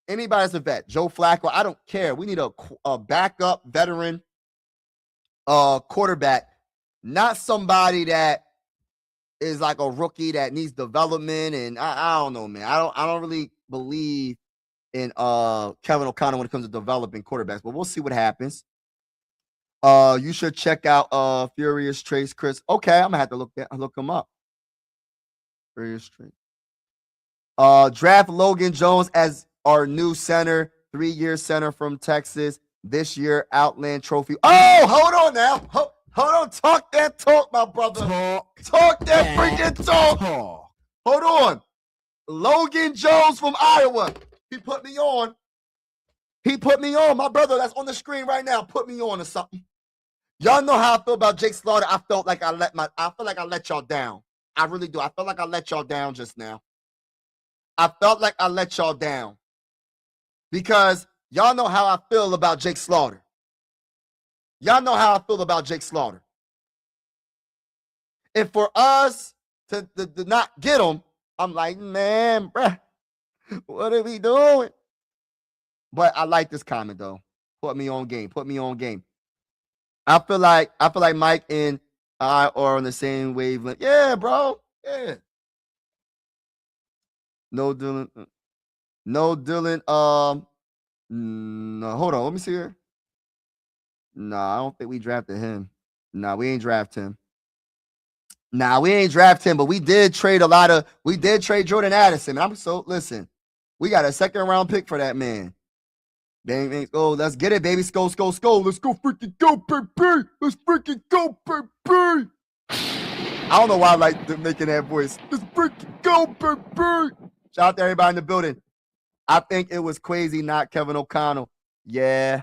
Anybody that's a vet. Joe Flacco, I don't care. We need a backup veteran quarterback, not somebody that is like a rookie that needs development. And I don't know, man. I don't really believe in Kevin O'Connell when it comes to developing quarterbacks, but we'll see what happens. You should check out Furious Trace Chris. Okay, I'm gonna have to look him up. Furious Trace. Draft Logan Jones as our new center, 3-year center from Texas. This year, Outland Trophy. Oh, hold on now. Hold on. Talk that talk, my brother. Talk that freaking talk. Hold on. Logan Jones from Iowa. He put me on. My brother that's on the screen right now put me on or something. Y'all know how I feel about Jake Slaughter. I feel like I let y'all down. I really do. I felt like I let y'all down just now. I felt like I let y'all down. Because y'all know how I feel about Jake Slaughter. And for us to not get him, I'm like, man, bruh, what are we doing? But I like this comment, though. Put me on game. I feel like Mike and I are on the same wavelength. Yeah, bro. Yeah. No, Dylan. No, hold on. Let me see here. No, I don't think we drafted him. No, we ain't draft him. But we did trade Jordan Addison. Listen, we got a 2nd round pick for that man. Bang, oh, let's get it, baby. Let's go. Let's go freaking go, baby. Let's freaking go, baby. I don't know why I like making that voice. Let's freaking go, baby. Shout out to everybody in the building. I think it was Kwesi, not Kevin O'Connell. Yeah.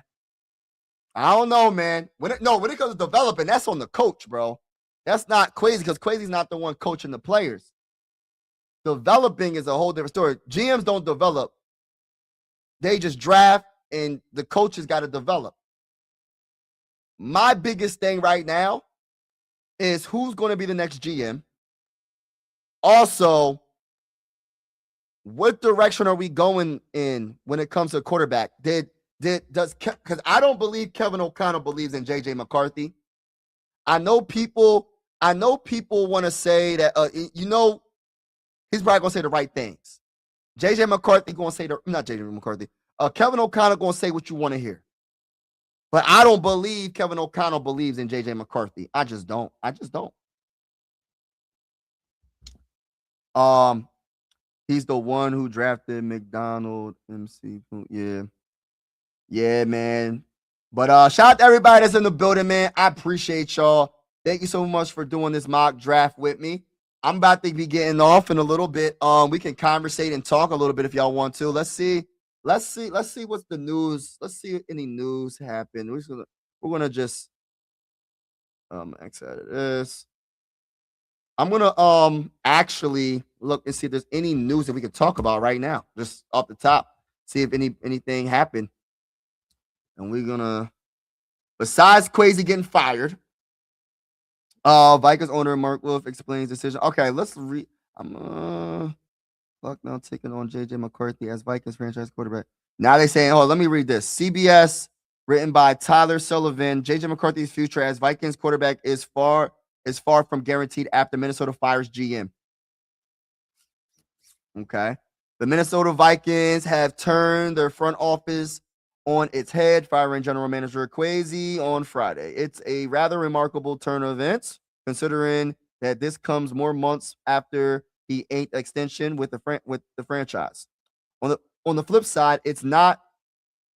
I don't know, man. When it comes to developing, that's on the coach, bro. That's not Kwesi, because Kwesi's not the one coaching the players. Developing is a whole different story. GMs don't develop. They just draft, and the coaches got to develop. My biggest thing right now is who's going to be the next GM. Also, what direction are we going in when it comes to quarterback? Because I don't believe Kevin O'Connell believes in J.J. McCarthy. I know people want to say that he's probably gonna say the right things. J.J. McCarthy gonna say not J.J. McCarthy. Kevin O'Connell gonna say what you want to hear. But I don't believe Kevin O'Connell believes in J.J. McCarthy. I just don't. He's the one who drafted McDonald MC. Yeah, man. But shout out to everybody that's in the building, man. I appreciate y'all. Thank you so much for doing this mock draft with me. I'm about to be getting off in a little bit. We can conversate and talk a little bit if y'all want to. Let's see what's the news. Let's see if any news happened. We're gonna just exit out of this. I'm gonna actually look and see if there's any news that we could talk about right now, just off the top. See if anything happened. And we're gonna, besides Kwesi getting fired, Vikings owner Mark Wolf explains decision. Okay, let's read. Clock now taking on JJ McCarthy as Vikings franchise quarterback. Now they saying, oh, let me read this. CBS, written by Tyler Sullivan. JJ McCarthy's future as Vikings quarterback is far from guaranteed after Minnesota fires GM. Okay. The Minnesota Vikings have turned their front office on its head, firing general manager Kwesi on Friday. It's a rather remarkable turn of events, considering that this comes more months after the 8th extension with the franchise. On the flip side, it's not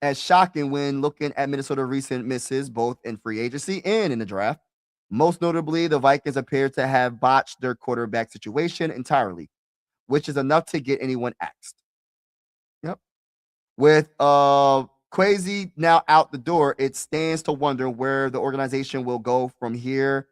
as shocking when looking at Minnesota's recent misses, both in free agency and in the draft. Most notably, the Vikings appear to have botched their quarterback situation entirely, which is enough to get anyone axed. Yep. With Kwesi now out the door, it stands to wonder where the organization will go from here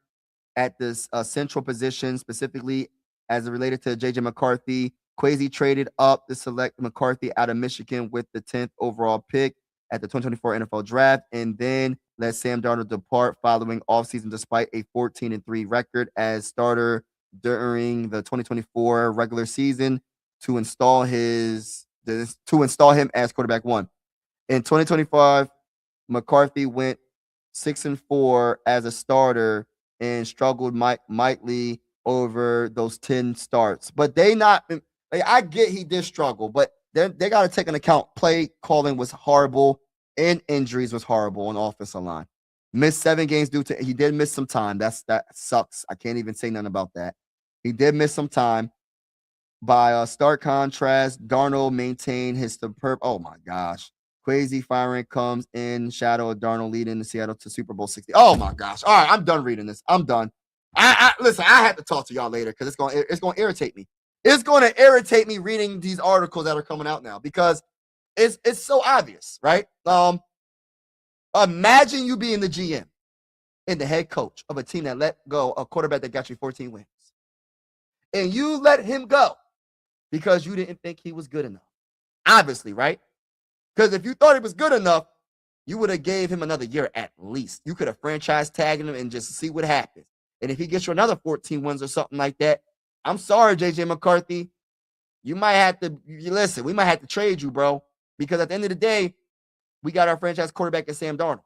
at this central position, specifically as it related to JJ McCarthy. Kwesi traded up to select McCarthy out of Michigan with the 10th overall pick at the 2024 NFL Draft, and then let Sam Darnold depart following offseason despite a 14-3 record as starter during the 2024 regular season to install him as quarterback one. In 2025, McCarthy went 6-4 as a starter and struggled mightily over those 10 starts. But I get he did struggle, but they got to take into account play calling was horrible and injuries was horrible on the offensive line. Missed 7 games he did miss some time. That sucks. I can't even say nothing about that. He did miss some time. By stark contrast, Darnold maintained his superb. Oh my gosh. Kwesi firing comes in shadow of Darnold leading the Seattle to Super Bowl 60. Oh my gosh. All right, I'm done reading this. I'm done. Listen, I have to talk to y'all later because it's going to irritate me. It's going to irritate me reading these articles that are coming out now because it's so obvious, right? Imagine you being the GM and the head coach of a team that let go a quarterback that got you 14 wins. And you let him go because you didn't think he was good enough. Obviously, right? Because if you thought he was good enough, you would have gave him another year at least. You could have franchise tagged him and just see what happens. And if he gets you another 14 wins or something like that, I'm sorry, JJ McCarthy. You might have to listen. We might have to trade you, bro. Because at the end of the day, we got our franchise quarterback at Sam Darnold.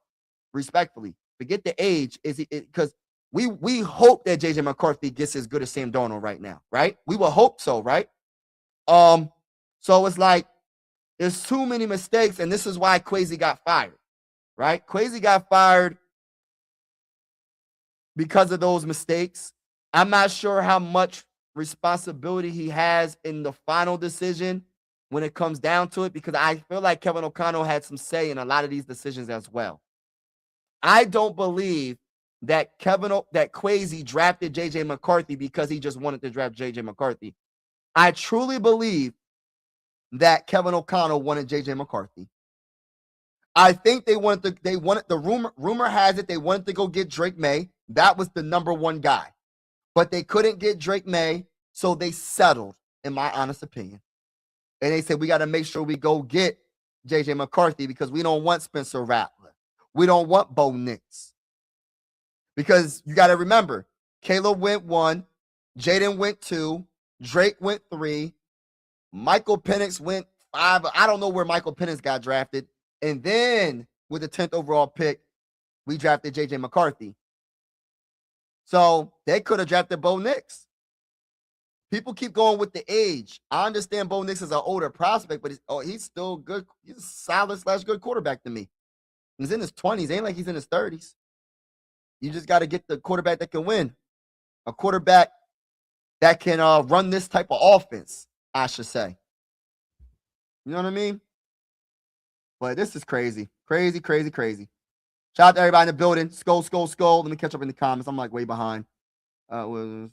Respectfully, forget the age. Because we hope that JJ McCarthy gets as good as Sam Darnold right now, right? We will hope so, right? So it's like there's too many mistakes, and this is why Kwesi got fired, right? Kwesi got fired because of those mistakes. I'm not sure how much responsibility he has in the final decision when it comes down to it, because I feel like Kevin O'Connell had some say in a lot of these decisions as well. I don't believe that Kwesi drafted JJ McCarthy because he just wanted to draft JJ McCarthy. I truly believe that Kevin O'Connell wanted JJ McCarthy. I think they wanted the rumor has it they wanted to go get Drake May. That was the number one guy. But they couldn't get Drake May, so they settled, in my honest opinion. And they said, we got to make sure we go get JJ McCarthy because we don't want Spencer Rattler. We don't want Bo Nix. Because you got to remember, Caleb went 1, Jaden went 2, Drake went 3, Michael Penix went 5. I don't know where Michael Penix got drafted. And then with the 10th overall pick, we drafted JJ McCarthy. So they could have drafted Bo Nix. People keep going with the age. I understand Bo Nix is an older prospect, but he's still good. He's a solid/good quarterback to me. He's in his 20s. Ain't like he's in his 30s. You just got to get the quarterback that can win. A quarterback that can run this type of offense, I should say. You know what I mean? But this is crazy. Crazy, crazy, crazy. Shout out to everybody in the building. Skull. Let me catch up in the comments. I'm like way behind. Oh,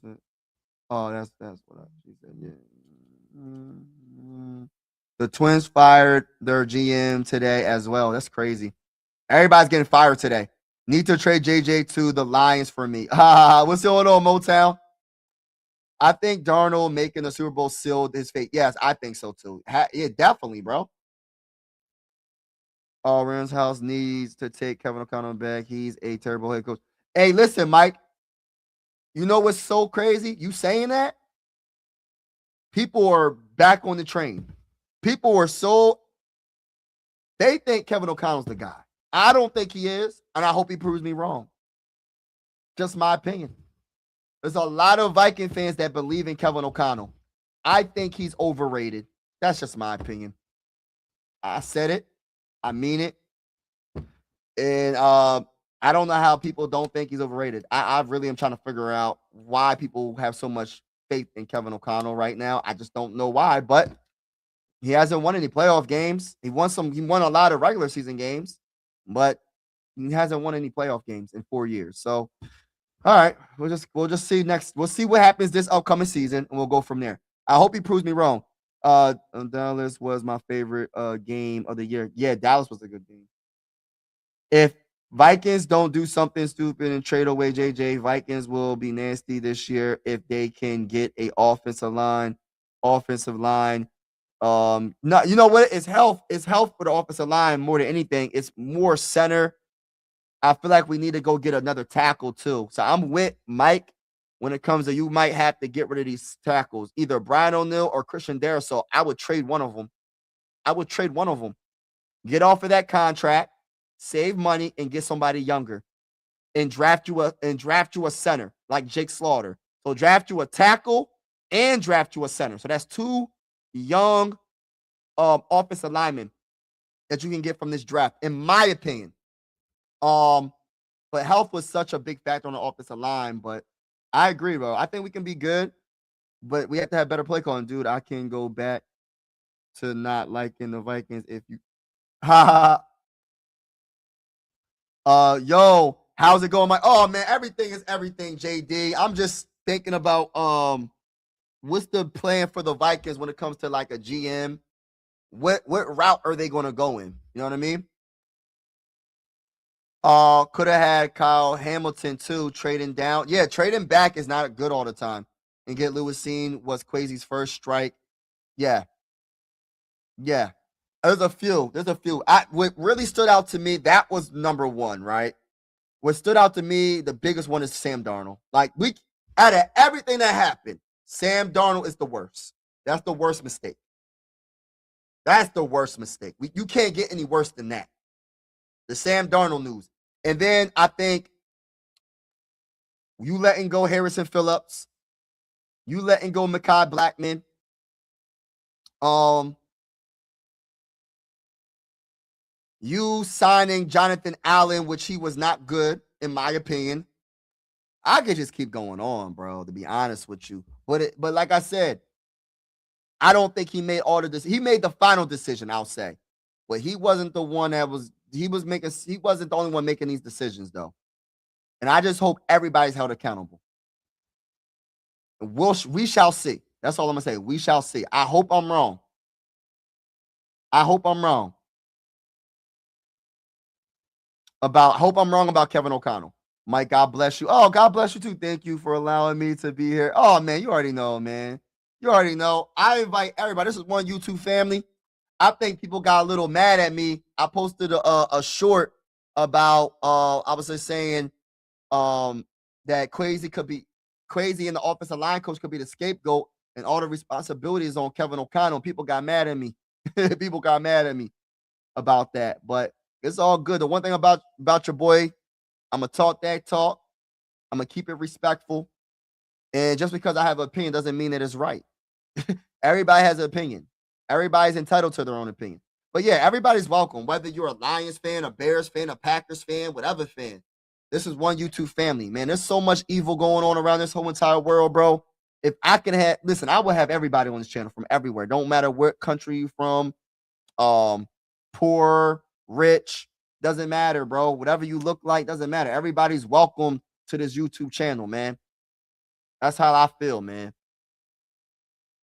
that's what she said. Yeah. The Twins fired their GM today as well. That's crazy. Everybody's getting fired today. Need to trade JJ to the Lions for me. What's going on, Motown? I think Darnold making the Super Bowl sealed his fate. Yes, I think so too. Yeah, definitely, bro. Rams house needs to take Kevin O'Connell back. He's a terrible head coach. Hey, listen, Mike. You know what's so crazy? You saying that? People are back on the train. People are they think Kevin O'Connell's the guy. I don't think he is, and I hope he proves me wrong. Just my opinion. There's a lot of Viking fans that believe in Kevin O'Connell. I think he's overrated. That's just my opinion. I said it. I mean it. And I don't know how people don't think he's overrated. I really am trying to figure out why people have so much faith in Kevin O'Connell right now. I just don't know why, but he hasn't won any playoff games. He won a lot of regular season games, but he hasn't won any playoff games in 4 years. So, all right, we'll just see next. We'll see what happens this upcoming season, and we'll go from there. I hope he proves me wrong. Dallas was my favorite game of the year. Yeah, Dallas was a good game. If Vikings don't do something stupid and trade away JJ, Vikings will be nasty this year if they can get a offensive line. No, you know what? It's health. It's health for the offensive line more than anything. It's more center. I feel like we need to go get another tackle too. So I'm with Mike when it comes to you might have to get rid of these tackles, either Brian O'Neill or Christian Darrisaw. I would trade one of them. Get off of that contract, save money, and get somebody younger, and draft you a center like Jake Slaughter. So draft you a tackle and draft you a center. So that's two young offensive linemen that you can get from this draft, in my opinion. But health was such a big factor on the offensive line. But I agree, bro. I think we can be good, but we have to have better play calling, dude. I can go back to not liking the Vikings if you. Yo, how's it going, Mike? Oh man, everything is everything, JD. I'm just thinking about what's the plan for the Vikings when it comes to like a GM? What route are they going to go in? You know what I mean? Could have had Kyle Hamilton too, trading down. Yeah, trading back is not good all the time. And get Lewisine was Kwesi's first strike. Yeah. There's a few. What really stood out to me, that was number one, right? What stood out to me, the biggest one is Sam Darnold. Like out of everything that happened, Sam Darnold is the worst. That's the worst mistake. You can't get any worse than that. The Sam Darnold news. And then I think you letting go Harrison Phillips. You letting go Mekhi Blackman. You signing Jonathan Allen, which he was not good, in my opinion. I could just keep going on, bro, to be honest with you. But like I said, I don't think he made all of this. He made the final decision, I'll say. But he wasn't the one that was he wasn't the only one making these decisions, though. And I just hope everybody's held accountable. We shall see. That's all I'm gonna say. We shall see. I hope I'm wrong. Hope I'm wrong about Kevin O'Connell. Mike, God bless you. Oh, God bless you too. Thank you for allowing me to be here. Oh man, you already know, man. You already know. I invite everybody. This is one YouTube family. I think people got a little mad at me. I posted a short about I was just saying that Kwesi and the offensive line coach could be the scapegoat and all the responsibility is on Kevin O'Connell. People got mad at me. People got mad at me about that. But it's all good. The one thing about your boy, I'm going to talk that talk. I'm going to keep it respectful. And just because I have an opinion doesn't mean that it's right. Everybody has an opinion. Everybody's entitled to their own opinion. But yeah, everybody's welcome. Whether you're a Lions fan, a Bears fan, a Packers fan, whatever fan. This is one YouTube family, man. There's so much evil going on around this whole entire world, bro. If I can listen, I will have everybody on this channel from everywhere. Don't matter what country you're from, poor, rich, doesn't matter, bro. Whatever you look like doesn't matter. Everybody's welcome to this YouTube channel, man. That's how I feel, man.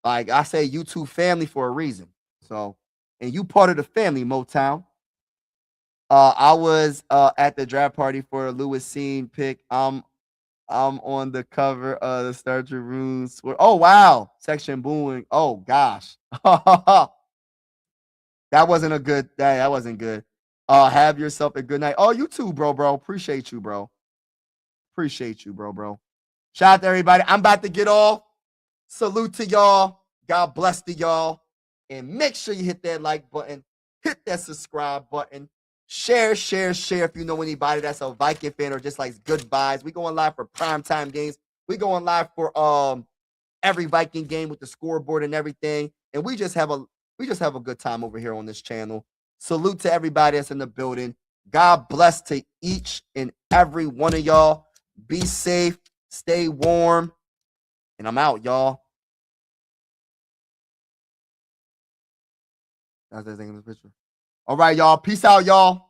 Like I say, YouTube family for a reason. So, and you part of the family, Motown. I was at the draft party for a Lewis Scene pick. I'm on the cover of the Star Tribune. Oh wow, section booing. Oh gosh, that wasn't a good. That wasn't good. Have yourself a good night. Oh, you too, bro. Appreciate you, bro. Shout out to everybody. I'm about to get off. Salute to y'all. God bless to y'all. And make sure you hit that like button, hit that subscribe button, share if you know anybody that's a Viking fan or just likes good vibes. We going live for primetime games. We going live for every Viking game with the scoreboard and everything. And we just have a good time over here on this channel. Salute to everybody that's in the building. God bless to each and every one of y'all. Be safe, stay warm, and I'm out, y'all. That's the thing in the picture. All right, y'all. Peace out, y'all.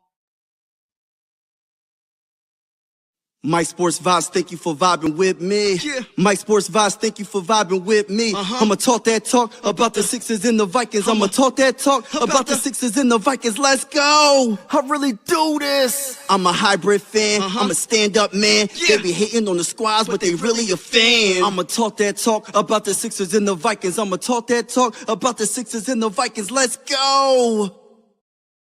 Mike Sports Vibes, thank you for vibing with me. Yeah. Mike Sports Vibes, thank you for vibing with me. I'ma talk that talk about the Sixers and the Vikings. I'ma talk that talk about the Sixers and the Vikings. Let's go. I really do this. I'm a hybrid fan. I'm a stand-up man. Yeah. They be hating on the squads, but they really a fan. I'ma talk that talk about the Sixers and the Vikings. I'ma talk that talk about the Sixers and the Vikings. Let's go.